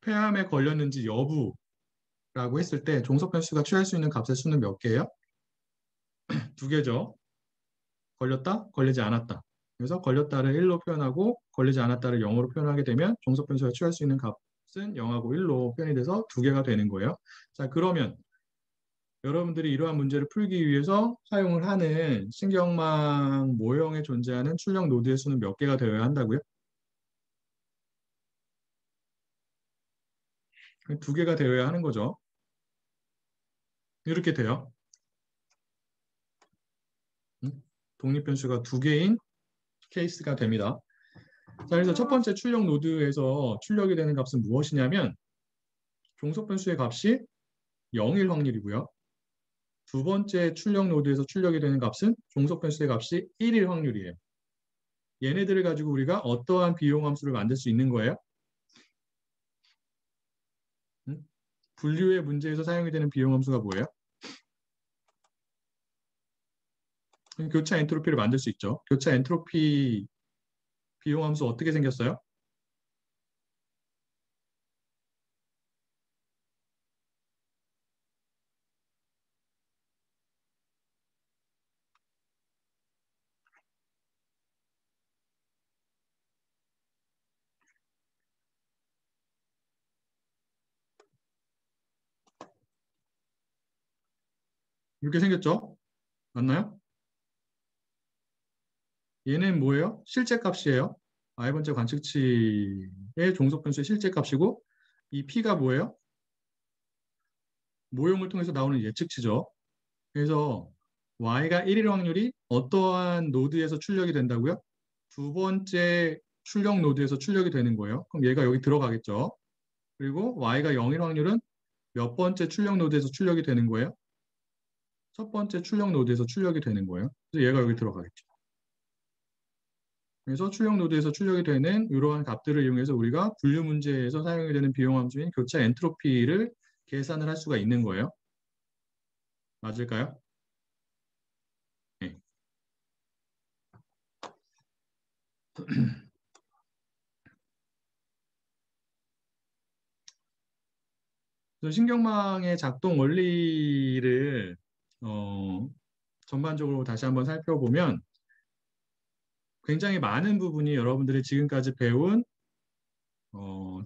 폐암에 걸렸는지 여부라고 했을 때 종속 변수가 취할 수 있는 값의 수는 몇 개예요? 두 개죠. 걸렸다, 걸리지 않았다. 그래서 걸렸다를 1로 표현하고 걸리지 않았다를 0으로 표현하게 되면 종속 변수가 취할 수 있는 값은 0하고 1로 표현이 돼서 두 개가 되는 거예요. 자, 그러면 여러분들이 이러한 문제를 풀기 위해서 사용을 하는 신경망 모형에 존재하는 출력 노드의 수는 몇 개가 되어야 한다고요? 두 개가 되어야 하는 거죠. 이렇게 돼요. 독립변수가 두 개인 케이스가 됩니다. 자, 그래서 첫 번째 출력 노드에서 출력이 되는 값은 무엇이냐면 종속변수의 값이 0일 확률이고요. 두 번째 출력 노드에서 출력이 되는 값은 종속변수의 값이 1일 확률이에요. 얘네들을 가지고 우리가 어떠한 비용 함수를 만들 수 있는 거예요? 분류의 문제에서 사용이 되는 비용 함수가 뭐예요? 교차 엔트로피를 만들 수 있죠. 교차 엔트로피 비용 함수 어떻게 생겼어요? 이렇게 생겼죠? 맞나요? 얘는 뭐예요? 실제 값이에요. i번째 관측치의 종속변수의 실제 값이고 이 p가 뭐예요? 모형을 통해서 나오는 예측치죠. 그래서 y가 1일 확률이 어떠한 노드에서 출력이 된다고요? 두 번째 출력 노드에서 출력이 되는 거예요. 그럼 얘가 여기 들어가겠죠. 그리고 y가 0일 확률은 몇 번째 출력 노드에서 출력이 되는 거예요? 첫 번째 출력 노드에서 출력이 되는 거예요. 그래서 얘가 여기 들어가겠죠. 그래서 출력 노드에서 출력이 되는 이러한 값들을 이용해서 우리가 분류 문제에서 사용이 되는 비용 함수인 교차 엔트로피를 계산을 할 수가 있는 거예요. 맞을까요? 네. 그래서 신경망의 작동 원리를 전반적으로 다시 한번 살펴보면 굉장히 많은 부분이 여러분들이 지금까지 배운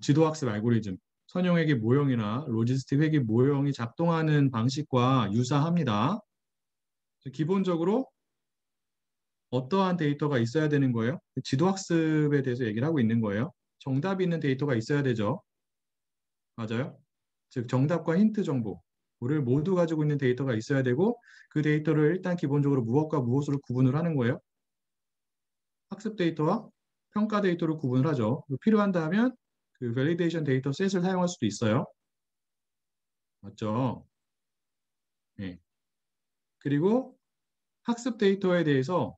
지도학습 알고리즘, 선형회귀 모형이나 로지스틱 회귀 모형이 작동하는 방식과 유사합니다. 기본적으로 어떠한 데이터가 있어야 되는 거예요? 지도학습에 대해서 얘기를 하고 있는 거예요. 정답이 있는 데이터가 있어야 되죠. 맞아요? 즉 정답과 힌트 정보를 모두 가지고 있는 데이터가 있어야 되고 그 데이터를 일단 기본적으로 무엇과 무엇으로 구분을 하는 거예요? 학습 데이터와 평가 데이터로 구분을 하죠. 필요한다면 그 밸리데이션 데이터 셋을 사용할 수도 있어요. 맞죠? 네. 그리고 학습 데이터에 대해서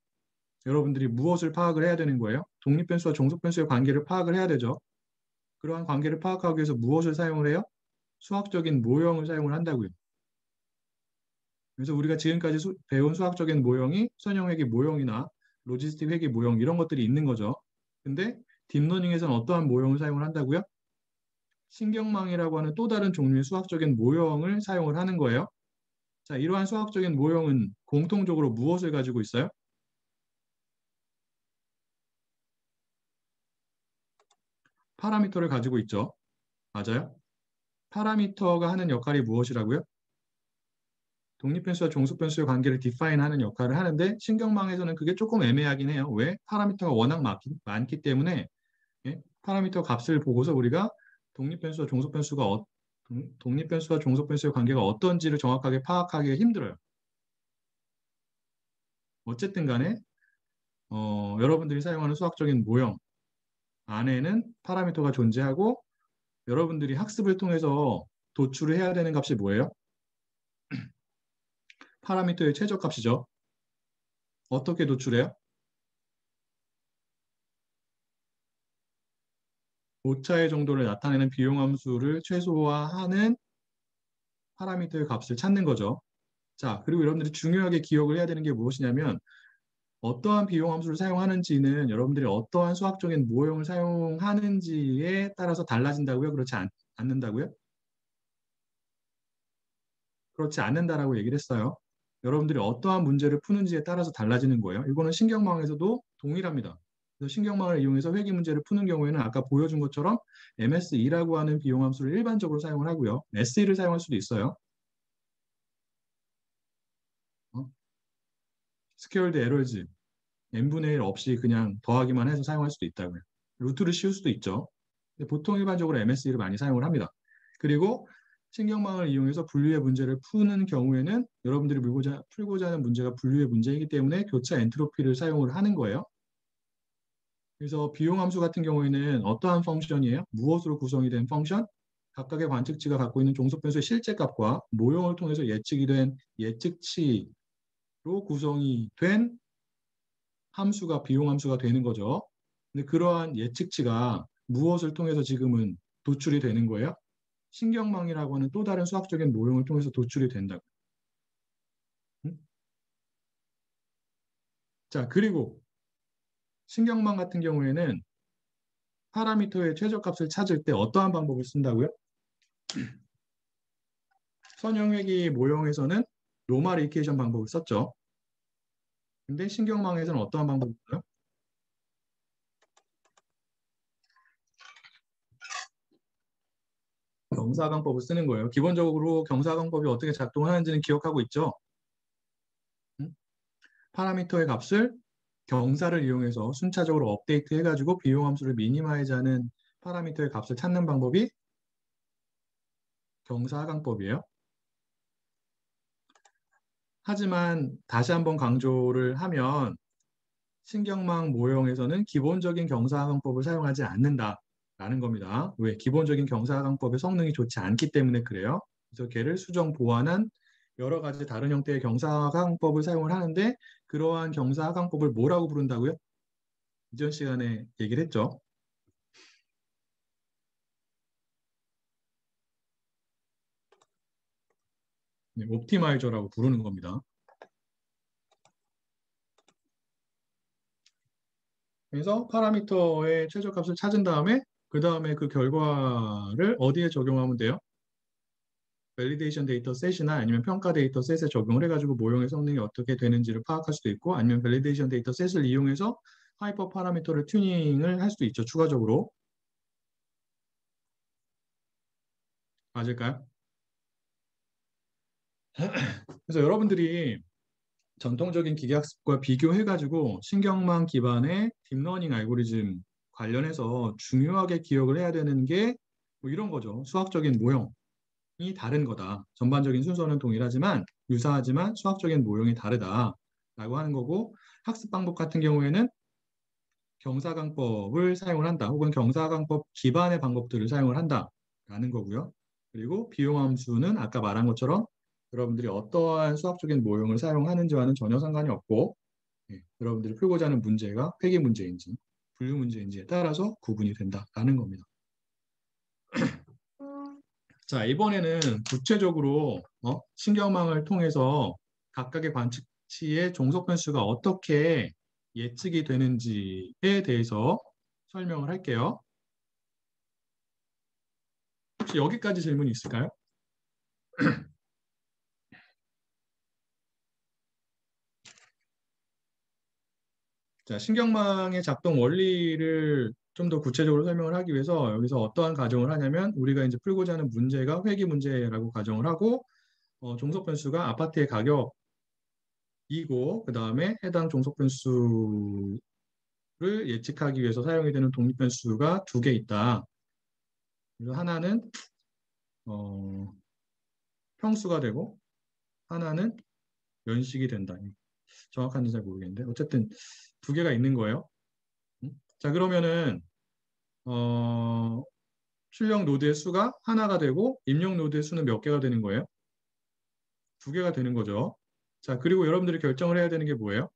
여러분들이 무엇을 파악을 해야 되는 거예요? 독립변수와 종속변수의 관계를 파악을 해야 되죠. 그러한 관계를 파악하기 위해서 무엇을 사용을 해요? 수학적인 모형을 사용을 한다고요. 그래서 우리가 지금까지 배운 수학적인 모형이 선형회귀 모형이나 로지스틱 회귀 모형 이런 것들이 있는 거죠. 근데 딥러닝에서는 어떠한 모형을 사용을 한다고요? 신경망이라고 하는 또 다른 종류의 수학적인 모형을 사용을 하는 거예요. 자, 이러한 수학적인 모형은 공통적으로 무엇을 가지고 있어요? 파라미터를 가지고 있죠. 맞아요? 파라미터가 하는 역할이 무엇이라고요? 독립변수와 종속변수의 관계를 디파인하는 역할을 하는데 신경망에서는 그게 조금 애매하긴 해요. 왜? 파라미터가 워낙 많기 때문에 예? 파라미터 값을 보고서 우리가 독립변수와 종속변수가 독립변수와 종속변수의 관계가 어떤지를 정확하게 파악하기가 힘들어요. 어쨌든 간에 여러분들이 사용하는 수학적인 모형 안에는 파라미터가 존재하고 여러분들이 학습을 통해서 도출을 해야 되는 값이 뭐예요? 파라미터의 최저값이죠. 어떻게 도출해요? 오차의 정도를 나타내는 비용함수를 최소화하는 파라미터의 값을 찾는 거죠. 자, 그리고 여러분들이 중요하게 기억을 해야 되는 게 무엇이냐면 어떠한 비용함수를 사용하는지는 여러분들이 어떠한 수학적인 모형을 사용하는지에 따라서 달라진다고요? 그렇지 않는다고요? 그렇지 않는다라고 얘기를 했어요. 여러분들이 어떠한 문제를 푸는지에 따라서 달라지는 거예요. 이거는 신경망에서도 동일합니다. 그래서 신경망을 이용해서 회귀 문제를 푸는 경우에는 아까 보여준 것처럼 MSE라고 하는 비용함수를 일반적으로 사용을 하고요. SE를 사용할 수도 있어요. 어? 스퀘어드 에러즈 n분의 1 없이 그냥 더하기만 해서 사용할 수도 있다고요. 루트를 씌울 수도 있죠. 근데 보통 일반적으로 MSE를 많이 사용을 합니다. 그리고 신경망을 이용해서 분류의 문제를 푸는 경우에는 여러분들이 풀고자 하는 문제가 분류의 문제이기 때문에 교차 엔트로피를 사용을 하는 거예요. 그래서 비용함수 같은 경우에는 어떠한 펑션이에요? 무엇으로 구성이 된 펑션? 각각의 관측치가 갖고 있는 종속변수의 실제값과 모형을 통해서 예측이 된 예측치로 구성이 된 함수가 비용함수가 되는 거죠. 근데 그러한 예측치가 무엇을 통해서 지금은 도출이 되는 거예요? 신경망이라고 하는 또 다른 수학적인 모형을 통해서 도출이 된다고. 응? 자, 그리고 신경망 같은 경우에는 파라미터의 최저값을 찾을 때 어떠한 방법을 쓴다고요? 선형회귀 모형에서는 노멀 이퀘이션 방법을 썼죠. 근데 신경망에서는 어떠한 방법을 써요? 경사광법을 쓰는 거예요. 기본적으로 경사광법이 어떻게 작동하는지는 기억하고 있죠? 응? 파라미터의 값을 경사를 이용해서 순차적으로 업데이트 해가지고 비용함수를 미니마이즈하는 파라미터의 값을 찾는 방법이 경사하강법이에요. 하지만 다시 한번 강조를 하면 신경망 모형에서는 기본적인 경사하강법을 사용하지 않는다라는 겁니다. 왜? 기본적인 경사하강법의 성능이 좋지 않기 때문에 그래요. 그래서 걔를 수정 보완한 여러 가지 다른 형태의 경사하강법을 사용을 하는데 그러한 경사하강법을 뭐라고 부른다고요? 이전 시간에 얘기를 했죠. 네, 옵티마이저라고 부르는 겁니다. 그래서 파라미터의 최저값을 찾은 다음에 그 다음에 그 결과를 어디에 적용하면 돼요? 밸리데이션 데이터 셋이나 아니면 평가 데이터 셋에 적용을 해가지고 모형의 성능이 어떻게 되는지를 파악할 수도 있고 아니면 밸리데이션 데이터 셋을 이용해서 하이퍼 파라미터를 튜닝을 할 수도 있죠. 추가적으로. 맞을까요? 그래서 여러분들이 전통적인 기계학습과 비교해가지고 신경망 기반의 딥러닝 알고리즘 관련해서 중요하게 기억을 해야 되는 게 뭐 이런 거죠. 수학적인 모형이 다른 거다. 전반적인 순서는 동일하지만 유사하지만 수학적인 모형이 다르다라고 하는 거고 학습 방법 같은 경우에는 경사강법을 사용을 한다. 혹은 경사강법 기반의 방법들을 사용을 한다라는 거고요. 그리고 비용함수는 아까 말한 것처럼 여러분들이 어떠한 수학적인 모형을 사용하는지와는 전혀 상관이 없고 여러분들이 풀고자 하는 문제가 회계 문제인지 분류 문제인지에 따라서 구분이 된다라는 겁니다. 자, 이번에는 구체적으로 신경망을 통해서 각각의 관측치의 종속 변수가 어떻게 예측이 되는지에 대해서 설명을 할게요. 혹시 여기까지 질문이 있을까요? 자, 신경망의 작동 원리를 좀 더 구체적으로 설명을 하기 위해서 여기서 어떠한 가정을 하냐면 우리가 이제 풀고자 하는 문제가 회귀 문제라고 가정을 하고 종속 변수가 아파트의 가격이고 그 다음에 해당 종속 변수를 예측하기 위해서 사용이 되는 독립 변수가 두 개 있다. 그래서 하나는 어, 평수가 되고 하나는 연식이 된다. 정확한지 잘 모르겠는데 어쨌든 두 개가 있는 거예요. 자, 그러면은 출력 노드의 수가 하나가 되고 입력 노드의 수는 몇 개가 되는 거예요? 두 개가 되는 거죠. 자, 그리고 여러분들이 결정을 해야 되는 게 뭐예요?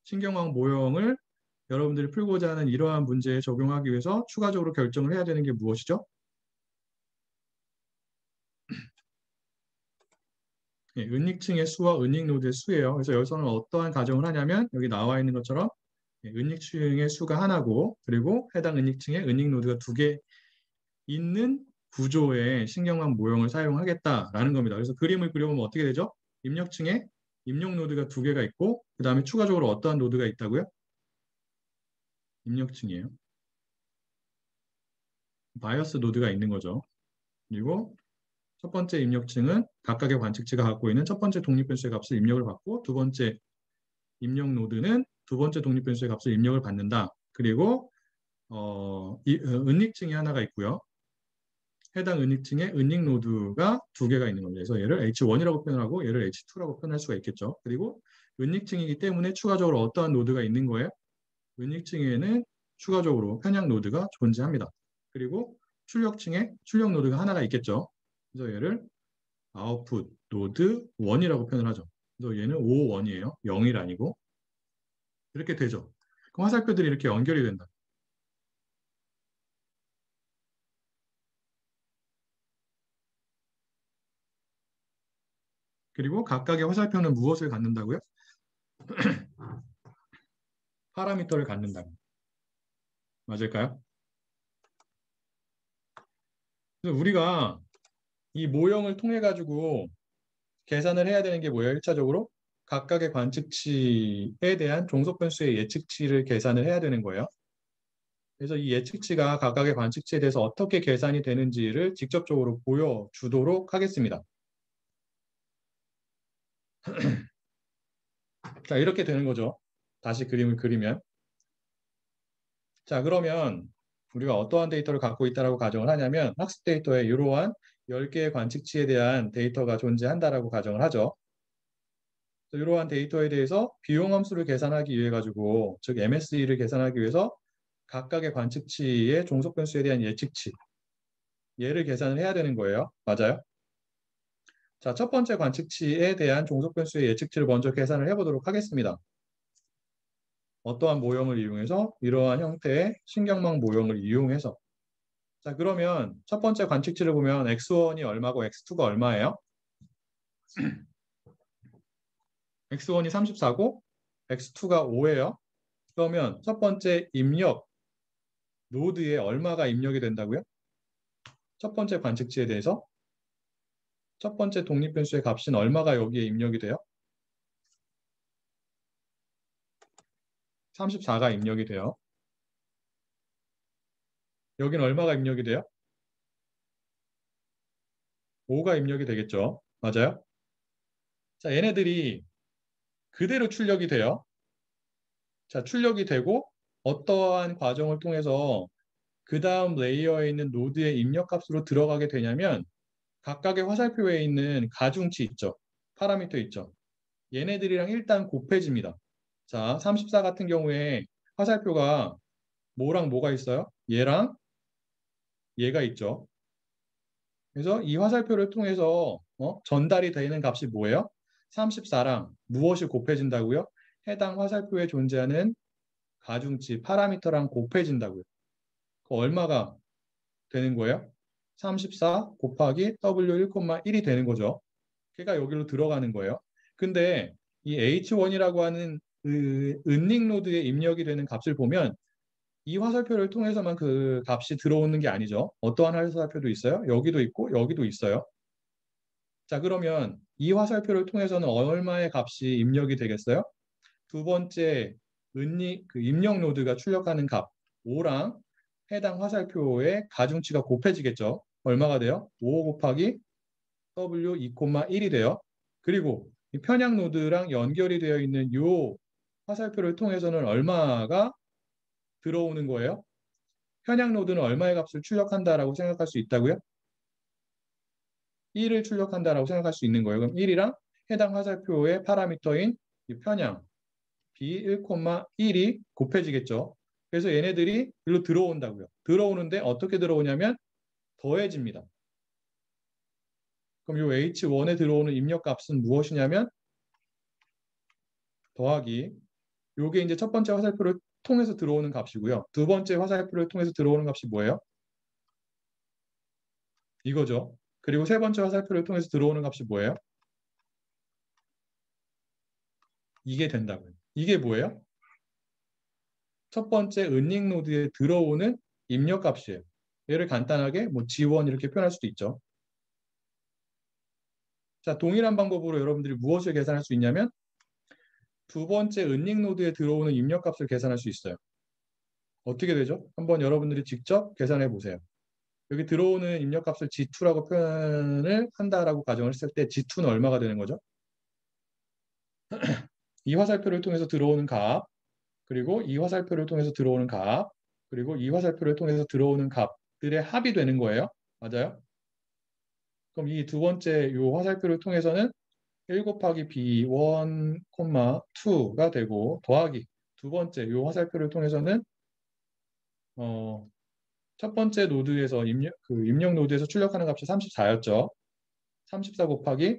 신경망 모형을 여러분들이 풀고자 하는 이러한 문제에 적용하기 위해서 추가적으로 결정을 해야 되는 게 무엇이죠? 예, 은닉층의 수와 은닉 노드의 수예요. 그래서 여기서는 어떠한 가정을 하냐면 여기 나와 있는 것처럼 예, 은닉층의 수가 하나고 그리고 해당 은닉층에 은닉 노드가 두 개 있는 구조의 신경망 모형을 사용하겠다라는 겁니다. 그래서 그림을 그려보면 어떻게 되죠? 입력층에 입력 노드가 두 개가 있고 그 다음에 추가적으로 어떠한 노드가 있다고요? 입력층이에요. 바이어스 노드가 있는 거죠. 그리고 첫 번째 입력층은 각각의 관측치가 갖고 있는 첫 번째 독립변수의 값을 입력을 받고 두 번째 입력 노드는 두 번째 독립변수의 값을 입력을 받는다. 그리고 은닉층이 하나가 있고요. 해당 은닉층에 은닉 노드가 두 개가 있는 겁니다. 그래서 얘를 H1이라고 표현하고 얘를 H2라고 표현할 수가 있겠죠. 그리고 은닉층이기 때문에 추가적으로 어떠한 노드가 있는 거예요? 은닉층에는 추가적으로 편향 노드가 존재합니다. 그리고 출력층에 출력 노드가 하나가 있겠죠. 그래서 얘를 아웃풋 노드 1이라고 표현을 하죠. 그래서 얘는 O1이에요. 0일 아니고. 이렇게 되죠. 그럼 화살표들이 이렇게 연결이 된다. 그리고 각각의 화살표는 무엇을 갖는다고요? 파라미터를 갖는다. 맞을까요? 그래서 우리가 이 모형을 통해 가지고 계산을 해야 되는 게 뭐예요? 1차적으로 각각의 관측치에 대한 종속 변수의 예측치를 계산을 해야 되는 거예요. 그래서 이 예측치가 각각의 관측치에 대해서 어떻게 계산이 되는지를 직접적으로 보여주도록 하겠습니다. 자, 이렇게 되는 거죠. 다시 그림을 그리면. 자, 그러면 우리가 어떠한 데이터를 갖고 있다고 가정을 하냐면 학습 데이터에 이러한 10개의 관측치에 대한 데이터가 존재한다라고 가정을 하죠. 이러한 데이터에 대해서 비용함수를 계산하기 위해 가지고 즉 MSE를 계산하기 위해서 각각의 관측치의 종속 변수에 대한 예측치 얘를 계산을 해야 되는 거예요. 맞아요? 자, 첫 번째 관측치에 대한 종속 변수의 예측치를 먼저 계산을 해보도록 하겠습니다. 어떠한 모형을 이용해서 이러한 형태의 신경망 모형을 이용해서 자, 그러면 첫 번째 관측치를 보면 x1이 얼마고 x2가 얼마예요? x1이 34고 x2가 5예요. 그러면 첫 번째 입력 노드에 얼마가 입력이 된다고요? 첫 번째 관측치에 대해서 첫 번째 독립변수의 값은 얼마가 여기에 입력이 돼요? 34가 입력이 돼요. 여기는 얼마가 입력이 돼요? 5가 입력이 되겠죠. 맞아요? 자, 얘네들이 그대로 출력이 돼요. 자, 출력이 되고 어떠한 과정을 통해서 그 다음 레이어에 있는 노드의 입력값으로 들어가게 되냐면 각각의 화살표에 있는 가중치 있죠. 파라미터 있죠. 얘네들이랑 일단 곱해집니다. 자, 34 같은 경우에 화살표가 뭐랑 뭐가 있어요? 얘랑 얘가 있죠. 그래서 이 화살표를 통해서 전달이 되는 값이 뭐예요? 34랑 무엇이 곱해진다고요? 해당 화살표에 존재하는 가중치 파라미터랑 곱해진다고요. 그 얼마가 되는 거예요? 34 곱하기 W1,1이 되는 거죠. 걔가 여기로 들어가는 거예요. 근데 이 H1이라고 하는 그 은닉 노드에 입력이 되는 값을 보면 이 화살표를 통해서만 그 값이 들어오는 게 아니죠. 어떠한 화살표도 있어요? 여기도 있고 여기도 있어요. 자, 그러면 이 화살표를 통해서는 얼마의 값이 입력이 되겠어요? 두 번째 그 입력 노드가 출력하는 값 5랑 해당 화살표의 가중치가 곱해지겠죠. 얼마가 돼요? 5 곱하기 W2,1이 돼요. 그리고 이 편향 노드랑 연결이 되어 있는 이 화살표를 통해서는 얼마가 들어오는 거예요? 편향 노드는 얼마의 값을 출력한다라고 생각할 수 있다고요? 1을 출력한다라고 생각할 수 있는 거예요. 그럼 1이랑 해당 화살표의 파라미터인 이 편향 B1,1이 곱해지겠죠. 그래서 얘네들이 일로 들어온다고요. 들어오는데 어떻게 들어오냐면 더해집니다. 그럼 요 H1에 들어오는 입력값은 무엇이냐면 더하기 요게 이제 첫 번째 화살표를 통해서 들어오는 값이고요. 두 번째 화살표를 통해서 들어오는 값이 뭐예요? 이거죠. 그리고 세 번째 화살표를 통해서 들어오는 값이 뭐예요? 이게 된다고요. 이게 뭐예요? 첫 번째 은닉 노드에 들어오는 입력 값이에요. 얘를 간단하게 뭐 G1 이렇게 표현할 수도 있죠. 자, 동일한 방법으로 여러분들이 무엇을 계산할 수 있냐면 두 번째 은닉 노드에 들어오는 입력 값을 계산할 수 있어요. 어떻게 되죠? 한번 여러분들이 직접 계산해 보세요. 여기 들어오는 입력값을 G2라고 표현을 한다라고 가정을 했을 때 G2는 얼마가 되는 거죠? 이 화살표를 통해서 들어오는 값, 그리고 이 화살표를 통해서 들어오는 값, 그리고 이 화살표를 통해서 들어오는 값들의 합이 되는 거예요. 맞아요? 그럼 이 두 번째 이 화살표를 통해서는 1 곱하기 B1, 2가 되고 더하기 두 번째 이 화살표를 통해서는 첫 번째 노드에서 입력 노드에서 출력하는 값이 34였죠. 34 곱하기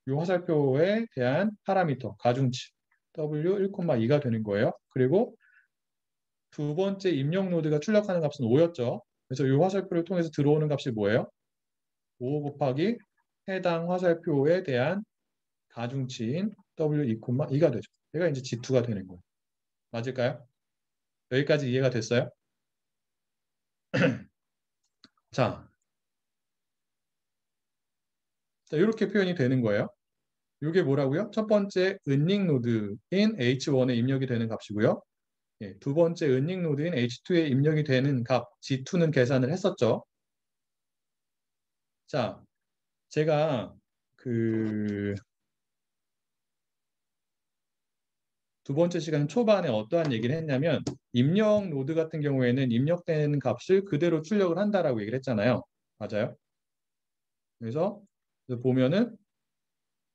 이 화살표에 대한 파라미터 가중치 W 1,2가 되는 거예요. 그리고 두 번째 입력 노드가 출력하는 값은 5였죠. 그래서 이 화살표를 통해서 들어오는 값이 뭐예요? 5 곱하기 해당 화살표에 대한 가중치인 W 2,2가 되죠. 얘가 이제 G2가 되는 거예요. 맞을까요? 여기까지 이해가 됐어요? 자, 이렇게 표현이 되는 거예요. 이게 뭐라고요? 첫 번째 은닉 노드인 H1에 입력이 되는 값이고요. 예, 두 번째 은닉 노드인 H2에 입력이 되는 값 G2는 계산을 했었죠. 자, 제가 그 두 번째 시간 초반에 어떠한 얘기를 했냐면 입력 노드 같은 경우에는 입력되는 값을 그대로 출력을 한다라고 얘기를 했잖아요. 맞아요? 그래서 보면은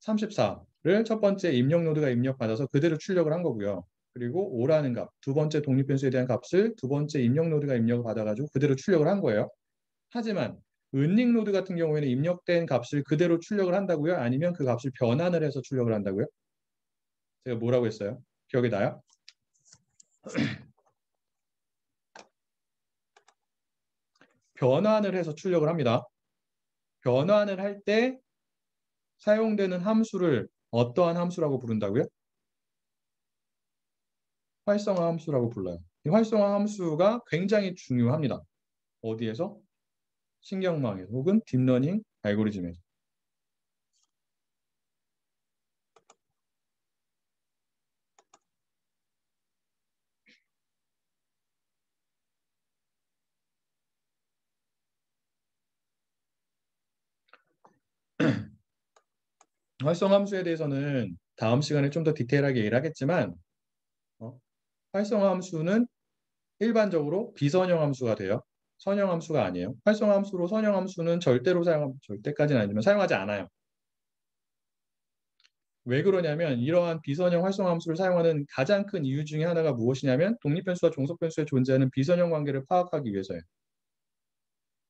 34를 첫 번째 입력 노드가 입력받아서 그대로 출력을 한 거고요. 그리고 5라는 값, 두 번째 독립변수에 대한 값을 두 번째 입력 노드가 입력을 받아가지고 그대로 출력을 한 거예요. 하지만 은닉 노드 같은 경우에는 입력된 값을 그대로 출력을 한다고요? 아니면 그 값을 변환을 해서 출력을 한다고요? 제가 뭐라고 했어요? 기억이 나요? 변환을 해서 출력을 합니다. 변환을 할 때 사용되는 함수를 어떠한 함수라고 부른다고요? 활성화 함수라고 불러요. 이 활성화 함수가 굉장히 중요합니다. 어디에서? 신경망에서 혹은 딥러닝 알고리즘에서. 활성화 함수에 대해서는 다음 시간에 좀 더 디테일하게 얘기를 하겠지만 활성화 함수는 일반적으로 비선형 함수가 돼요. 선형 함수가 아니에요. 활성화 함수로 선형 함수는 절대로 절대까지는 아니지만 사용하지 않아요. 왜 그러냐면 이러한 비선형 활성화 함수를 사용하는 가장 큰 이유 중에 하나가 무엇이냐면 독립변수와 종속변수에 존재하는 비선형 관계를 파악하기 위해서예요.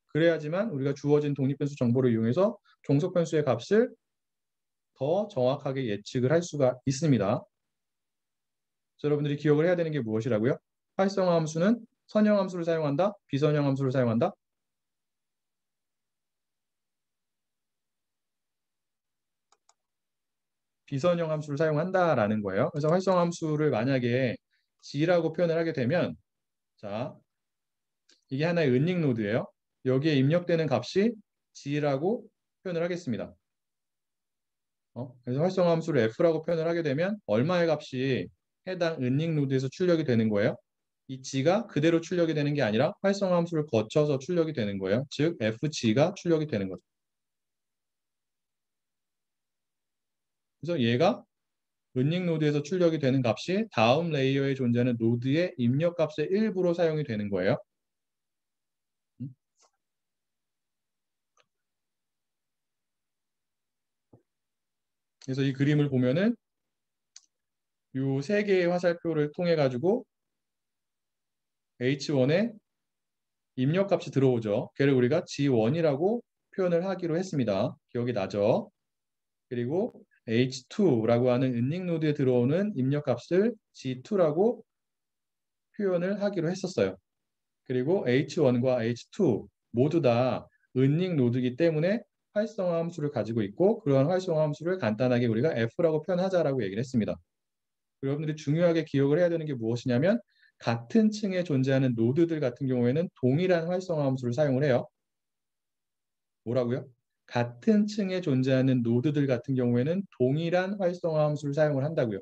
그래야지만 우리가 주어진 독립변수 정보를 이용해서 종속변수의 값을 더 정확하게 예측을 할 수가 있습니다. 여러분들이 기억을 해야 되는 게 무엇이라고요? 활성화 함수는 선형 함수를 사용한다? 비선형 함수를 사용한다? 비선형 함수를 사용한다라는 거예요. 그래서 활성화 함수를 만약에 G라고 표현을 하게 되면 자, 이게 하나의 은닉 노드예요. 여기에 입력되는 값이 G라고 표현을 하겠습니다. 그래서 활성화 함수를 F라고 표현을 하게 되면 얼마의 값이 해당 은닉 노드에서 출력이 되는 거예요. 이 G가 그대로 출력이 되는 게 아니라 활성화 함수를 거쳐서 출력이 되는 거예요. 즉 FG가 출력이 되는 거죠. 그래서 얘가 은닉 노드에서 출력이 되는 값이 다음 레이어에 존재하는 노드의 입력 값의 일부로 사용이 되는 거예요. 그래서 이 그림을 보면은 이 세 개의 화살표를 통해 가지고 H1에 입력값이 들어오죠. 걔를 우리가 G1이라고 표현을 하기로 했습니다. 기억이 나죠? 그리고 H2라고 하는 은닉 노드에 들어오는 입력값을 G2라고 표현을 하기로 했었어요. 그리고 H1과 H2 모두 다 은닉 노드이기 때문에 활성화 함수를 가지고 있고 그러한 활성화 함수를 간단하게 우리가 F라고 표현하자라고 얘기를 했습니다. 여러분들이 중요하게 기억을 해야 되는 게 무엇이냐면 같은 층에 존재하는 노드들 같은 경우에는 동일한 활성화 함수를 사용을 해요. 뭐라고요? 같은 층에 존재하는 노드들 같은 경우에는 동일한 활성화 함수를 사용을 한다고요.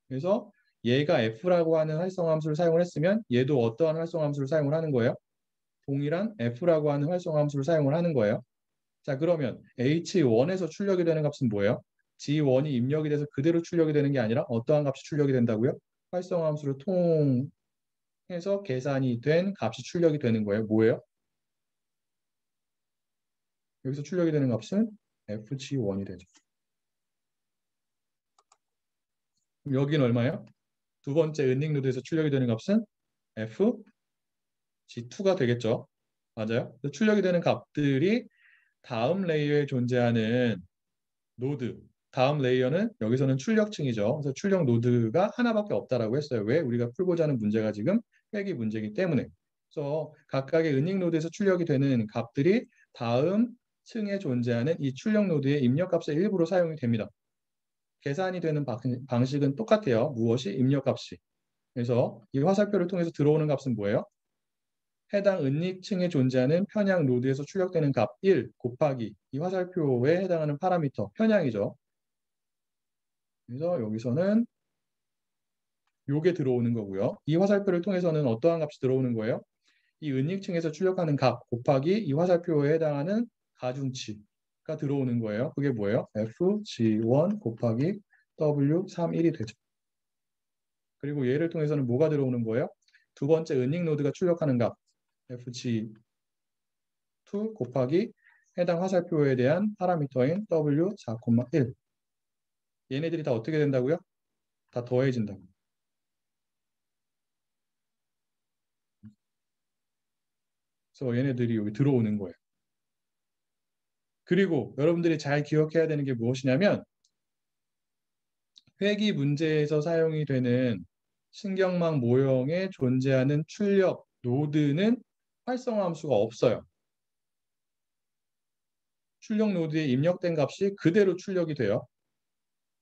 그래서 얘가 F라고 하는 활성화 함수를 사용을 했으면 얘도 어떠한 활성화 함수를 사용을 하는 거예요? 동일한 F라고 하는 활성화 함수를 사용을 하는 거예요. 자, 그러면 H1에서 출력이 되는 값은 뭐예요? G1이 입력이 돼서 그대로 출력이 되는 게 아니라 어떠한 값이 출력이 된다고요? 활성화 함수를 통해서 계산이 된 값이 출력이 되는 거예요. 뭐예요? 여기서 출력이 되는 값은 FG1이 되죠. 여기는 얼마예요? 두 번째 은닉 노드에서 출력이 되는 값은 FG2가 되겠죠. 맞아요. 출력이 되는 값들이 다음 레이어에 존재하는 노드, 다음 레이어는 여기서는 출력층이죠. 그래서 출력 노드가 하나밖에 없다라고 했어요. 왜? 우리가 풀고자 하는 문제가 지금 회귀 문제이기 때문에. 그래서 각각의 은닉 노드에서 출력이 되는 값들이 다음 층에 존재하는 이 출력 노드의 입력값의 일부로 사용이 됩니다. 계산이 되는 방식은 똑같아요. 무엇이? 입력값이. 그래서 이 화살표를 통해서 들어오는 값은 뭐예요? 해당 은닉층에 존재하는 편향 노드에서 출력되는 값 1 곱하기 이 화살표에 해당하는 파라미터 편향이죠. 그래서 여기서는 요게 들어오는 거고요. 이 화살표를 통해서는 어떠한 값이 들어오는 거예요? 이 은닉층에서 출력하는 값 곱하기 이 화살표에 해당하는 가중치가 들어오는 거예요. 그게 뭐예요? FG1 곱하기 W31이 되죠. 그리고 얘를 통해서는 뭐가 들어오는 거예요? 두 번째 은닉 노드가 출력하는 값 FG2 곱하기 해당 화살표에 대한 파라미터인 W4,1 얘네들이 다 어떻게 된다고요? 다 더해진다고. 그래서 얘네들이 여기 들어오는 거예요. 그리고 여러분들이 잘 기억해야 되는 게 무엇이냐면 회귀 문제에서 사용이 되는 신경망 모형에 존재하는 출력 노드는 활성화 함수가 없어요. 출력 노드에 입력된 값이 그대로 출력이 돼요.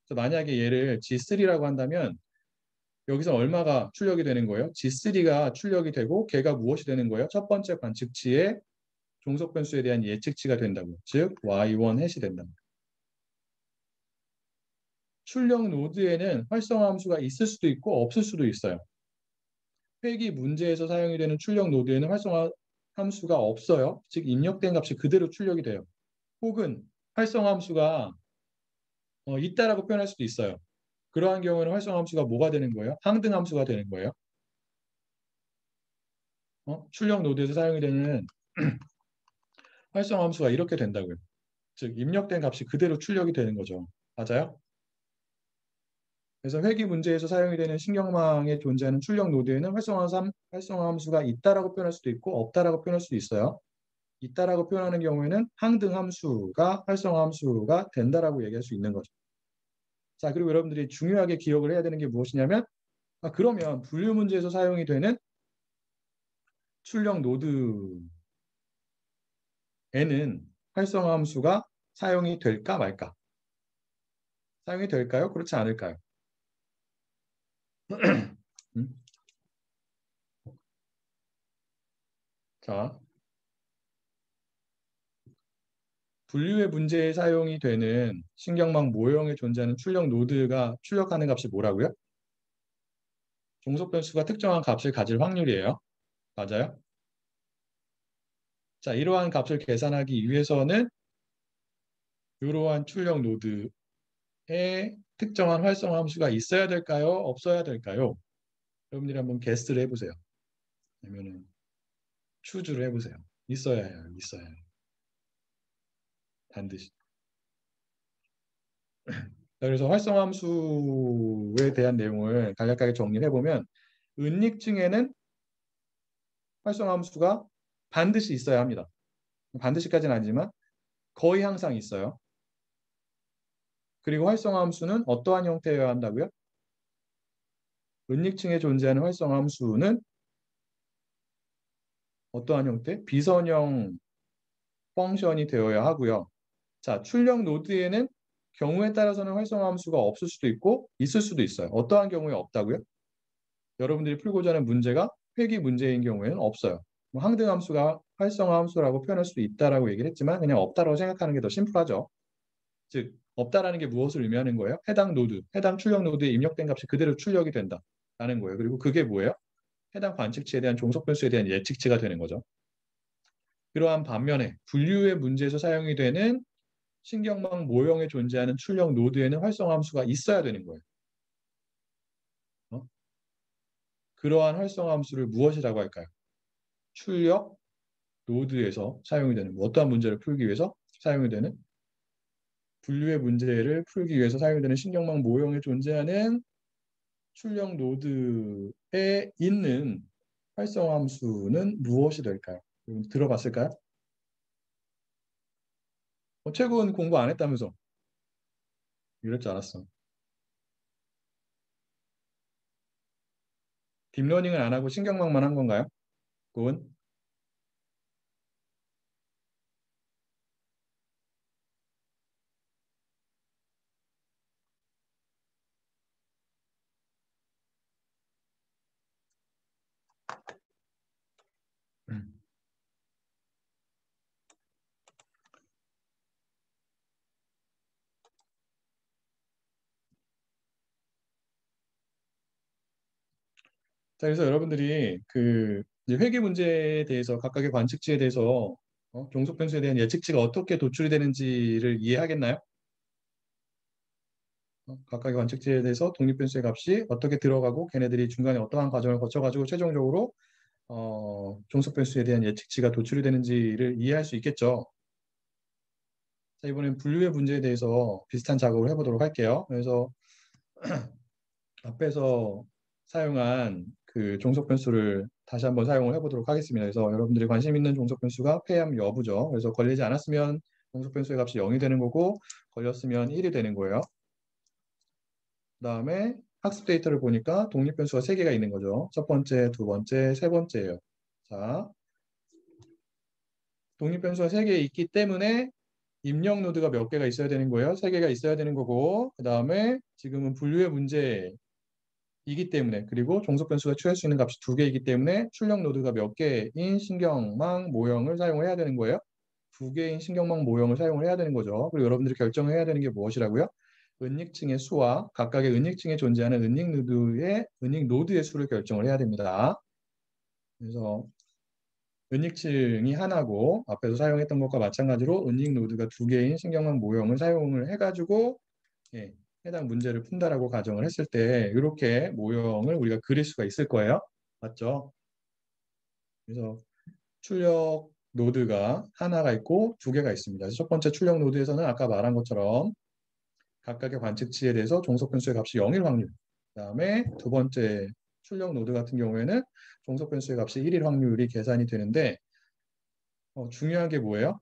그래서 만약에 얘를 G3라고 한다면 여기서 얼마가 출력이 되는 거예요? G3가 출력이 되고 걔가 무엇이 되는 거예요? 첫 번째 관측치의 종속 변수에 대한 예측치가 된다고. 즉 Y1 해시 된다. 출력 노드에는 활성화 함수가 있을 수도 있고 없을 수도 있어요. 회귀 문제에서 사용이 되는 출력 노드에는 활성화 함수가 없어요. 즉 입력된 값이 그대로 출력이 돼요. 혹은 활성화 함수가 있다라고 표현할 수도 있어요. 그러한 경우에는 활성화 함수가 뭐가 되는 거예요? 항등 함수가 되는 거예요. 출력 노드에서 사용이 되는 활성화 함수가 이렇게 된다고요. 즉 입력된 값이 그대로 출력이 되는 거죠. 맞아요? 그래서 회귀 문제에서 사용이 되는 신경망에 존재하는 출력 노드에는 활성화 함수가 있다라고 표현할 수도 있고 없다라고 표현할 수도 있어요. 있다라고 표현하는 경우에는 항등 함수가 활성화 함수가 된다라고 얘기할 수 있는 거죠. 자, 그리고 여러분들이 중요하게 기억을 해야 되는 게 무엇이냐면 그러면 분류 문제에서 사용이 되는 출력 노드에는 활성화 함수가 사용이 될까 말까? 사용이 될까요? 그렇지 않을까요? 음? 자, 분류의 문제에 사용이 되는 신경망 모형에 존재하는 출력 노드가 출력하는 값이 뭐라고요? 종속 변수가 특정한 값을 가질 확률이에요. 맞아요? 자, 이러한 값을 계산하기 위해서는 이러한 출력 노드에 특정한 활성화 함수가 있어야 될까요? 없어야 될까요? 여러분들이 한번 게스트를 해보세요. 아니면 추주를 해보세요. 있어야 해요. 있어야 해요. 반드시. 그래서 활성화 함수에 대한 내용을 간략하게 정리를 해보면 은닉층에는 활성화 함수가 반드시 있어야 합니다. 반드시까지는 아니지만 거의 항상 있어요. 그리고 활성화 함수는 어떠한 형태여야 한다고요? 은닉층에 존재하는 활성화 함수는 어떠한 형태? 비선형 펑션이 되어야 하고요. 자, 출력 노드에는 경우에 따라서는 활성화 함수가 없을 수도 있고 있을 수도 있어요. 어떠한 경우에 없다고요? 여러분들이 풀고자 하는 문제가 회귀 문제인 경우에는 없어요. 뭐 항등 함수가 활성화 함수라고 표현할 수도 있다라고 얘기를 했지만 그냥 없다라고 생각하는 게 더 심플하죠. 즉 없다라는 게 무엇을 의미하는 거예요? 해당 노드, 해당 출력 노드에 입력된 값이 그대로 출력이 된다라는 거예요. 그리고 그게 뭐예요? 해당 관측치에 대한 종속 변수에 대한 예측치가 되는 거죠. 그러한 반면에 분류의 문제에서 사용이 되는 신경망 모형에 존재하는 출력 노드에는 활성화 함수가 있어야 되는 거예요. 그러한 활성화 함수를 무엇이라고 할까요? 출력 노드에서 사용이 되는 어떠한 문제를 풀기 위해서 사용이 되는 분류의 문제를 풀기 위해서 사용이 되는 신경망 모형에 존재하는 출력 노드에 있는 활성화 함수는 무엇이 될까요? 들어봤을까요? 최근 공부 안 했다면서? 이럴 줄 알았어. 딥러닝을 안 하고 신경망만 한 건가요? 그건 자, 그래서 여러분들이 그 이제 회귀 문제에 대해서 각각의 관측치에 대해서 종속 변수에 대한 예측치가 어떻게 도출이 되는지를 이해하겠나요? 각각의 관측치에 대해서 독립 변수의 값이 어떻게 들어가고 걔네들이 중간에 어떠한 과정을 거쳐가지고 최종적으로 종속 변수에 대한 예측치가 도출이 되는지를 이해할 수 있겠죠. 자, 이번엔 분류의 문제에 대해서 비슷한 작업을 해보도록 할게요. 그래서 앞에서 사용한 그 종속 변수를 다시 한번 사용을 해보도록 하겠습니다. 그래서 여러분들이 관심 있는 종속 변수가 폐암 여부죠. 그래서 걸리지 않았으면 종속 변수의 값이 0이 되는 거고 걸렸으면 1이 되는 거예요. 그 다음에 학습 데이터를 보니까 독립 변수가 3개가 있는 거죠. 첫 번째, 두 번째, 세 번째예요. 자, 독립 변수가 3개 있기 때문에 입력 노드가 몇 개가 있어야 되는 거예요? 3개가 있어야 되는 거고 그 다음에 지금은 분류의 문제이기 때문에 그리고 종속 변수가 취할 수 있는 값이 2개이기 때문에 출력 노드가 몇 개인 신경망 모형을 사용을 해야 되는 거예요? 2개인 신경망 모형을 사용을 해야 되는 거죠. 그리고 여러분들이 결정을 해야 되는 게 무엇이라고요? 은닉층의 수와 각각의 은닉층에 존재하는 은닉 노드의 수를 결정을 해야 됩니다. 그래서 은닉층이 하나고 앞에서 사용했던 것과 마찬가지로 은닉 노드가 2개인 신경망 모형을 사용을 해가지고 해당 문제를 푼다라고 가정을 했을 때 이렇게 모형을 우리가 그릴 수가 있을 거예요. 맞죠? 그래서 출력 노드가 하나가 있고 2개가 있습니다. 첫 번째 출력 노드에서는 아까 말한 것처럼 각각의 관측치에 대해서 종속 변수의 값이 0일 확률. 그다음에 두 번째 출력 노드 같은 경우에는 종속 변수의 값이 1일 확률이 계산이 되는데 중요한 게 뭐예요?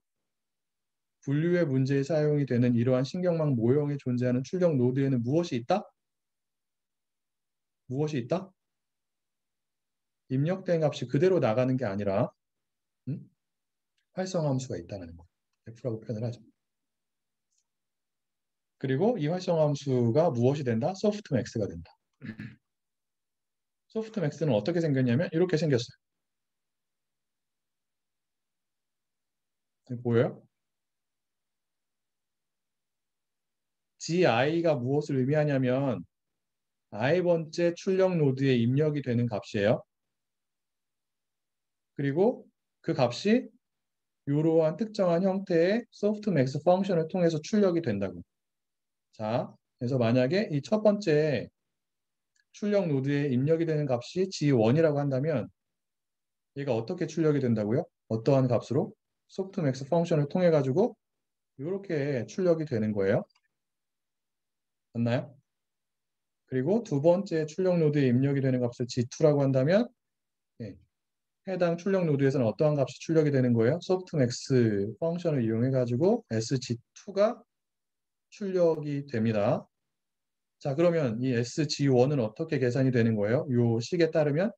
분류의 문제에 사용이 되는 이러한 신경망 모형에 존재하는 출력 노드에는 무엇이 있다? 무엇이 있다? 입력된 값이 그대로 나가는 게 아니라 활성화 함수가 있다는 거. F라고 표현을 하죠. 그리고 이 활성화 함수가 무엇이 된다? 소프트맥스가 된다. 소프트맥스는 어떻게 생겼냐면 이렇게 생겼어요. 보여요? GI가 무엇을 의미하냐면 i번째 출력 노드에 입력이 되는 값이에요. 그리고 그 값이 이러한 특정한 형태의 소프트맥스 펑션을 통해서 출력이 된다고. 자, 그래서 만약에 이 첫 번째 출력 노드에 입력이 되는 값이 G1이라고 한다면 얘가 어떻게 출력이 된다고요? 어떠한 값으로? 소프트맥스 펑션을 통해 가지고 이렇게 출력이 되는 거예요. 맞나요? 그리고 두 번째 출력 노드에 입력이 되는 값을 G2라고 한다면 해당 출력 노드에서는 어떠한 값이 출력이 되는 거예요? 소프트맥스 펑션을 이용해 가지고 SG2가 출력이 됩니다. 자, 그러면 이 SG1은 어떻게 계산이 되는 거예요? 요 식에 따르면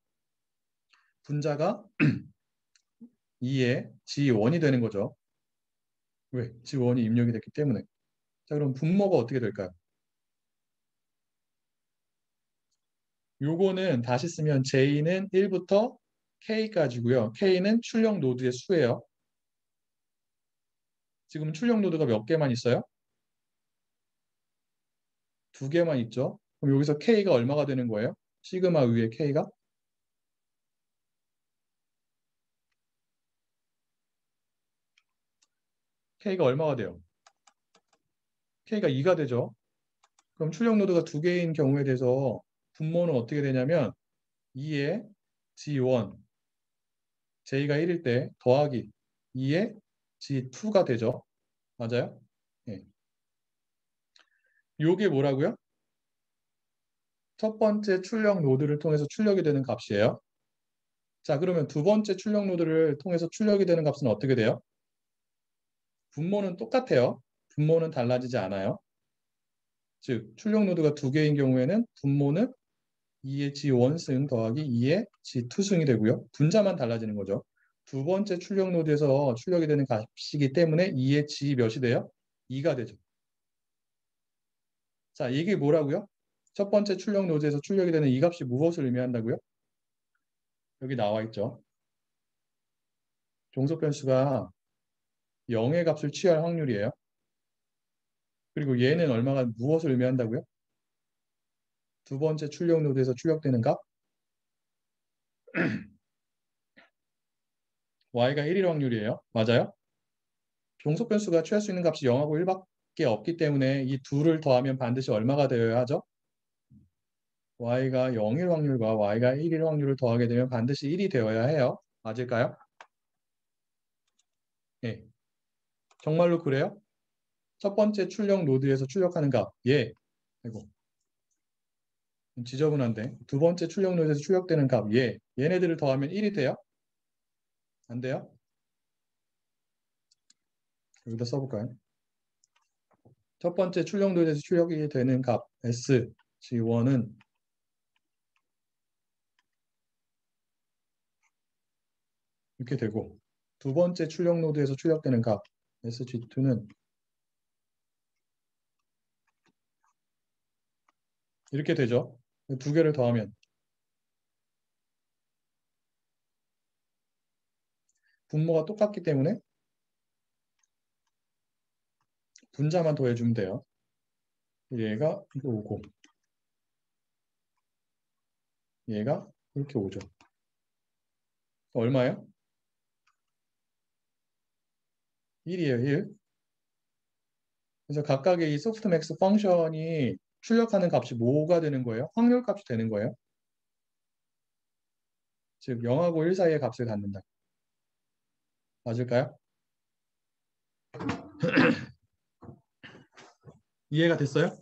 분자가 2의 G1이 되는 거죠. 왜? G1이 입력이 됐기 때문에. 자, 그럼 분모가 어떻게 될까요? 요거는 다시 쓰면 J는 1부터 K까지고요. K는 출력 노드의 수예요. 지금 출력 노드가 몇 개만 있어요? 두 개만 있죠. 그럼 여기서 K가 얼마가 되는 거예요? 시그마 위에 K가? K가 얼마가 돼요? K가 2가 되죠. 그럼 출력 노드가 두 개인 경우에 대해서 분모는 어떻게 되냐면 2의 G1, J가 1일 때 더하기 2의 G2가 되죠. 맞아요? 네. 요게 뭐라고요? 첫 번째 출력 노드를 통해서 출력이 되는 값이에요. 자, 그러면 두 번째 출력 노드를 통해서 출력이 되는 값은 어떻게 돼요? 분모는 똑같아요. 분모는 달라지지 않아요. 즉, 출력 노드가 두 개인 경우에는 분모는 2의 G1승 더하기 2의 G2승이 되고요. 분자만 달라지는 거죠. 두 번째 출력 노드에서 출력이 되는 값이기 때문에 2의 G 몇이 돼요? 2가 되죠. 자, 이게 뭐라고요? 첫 번째 출력 노드에서 출력이 되는 이 값이 무엇을 의미한다고요? 여기 나와 있죠. 종속 변수가 0의 값을 취할 확률이에요. 그리고 얘는 얼마가 무엇을 의미한다고요? 두 번째 출력 노드에서 출력되는 값 y가 1일 확률이에요. 맞아요? 종속 변수가 취할 수 있는 값이 0하고 1밖에 없기 때문에 이 둘을 더하면 반드시 얼마가 되어야 하죠? y가 0일 확률과 y가 1일 확률을 더하게 되면 반드시 1이 되어야 해요. 맞을까요? 네. 정말로 그래요? 첫 번째 출력 노드에서 출력하는 값, 아이고, 지저분한데. 두 번째 출력 노드에서 출력되는 값, 얘네들을 더하면 1이 돼요? 안 돼요? 여기다 써볼까요? 첫 번째 출력 노드에서 출력이 되는 값, SG1은 이렇게 되고, 두 번째 출력 노드에서 출력되는 값, SG2는 이렇게 되죠. 두 개를 더하면 분모가 똑같기 때문에 분자만 더해주면 돼요. 얘가 이거 오고 얘가 이렇게 오죠. 얼마예요? 1이에요, 1. 그래서 각각의 이 소프트맥스 펑션이 출력하는 값이 뭐가 되는 거예요? 확률 값이 되는 거예요. 즉 0하고 1 사이의 값을 갖는다. 맞을까요? 이해가 됐어요?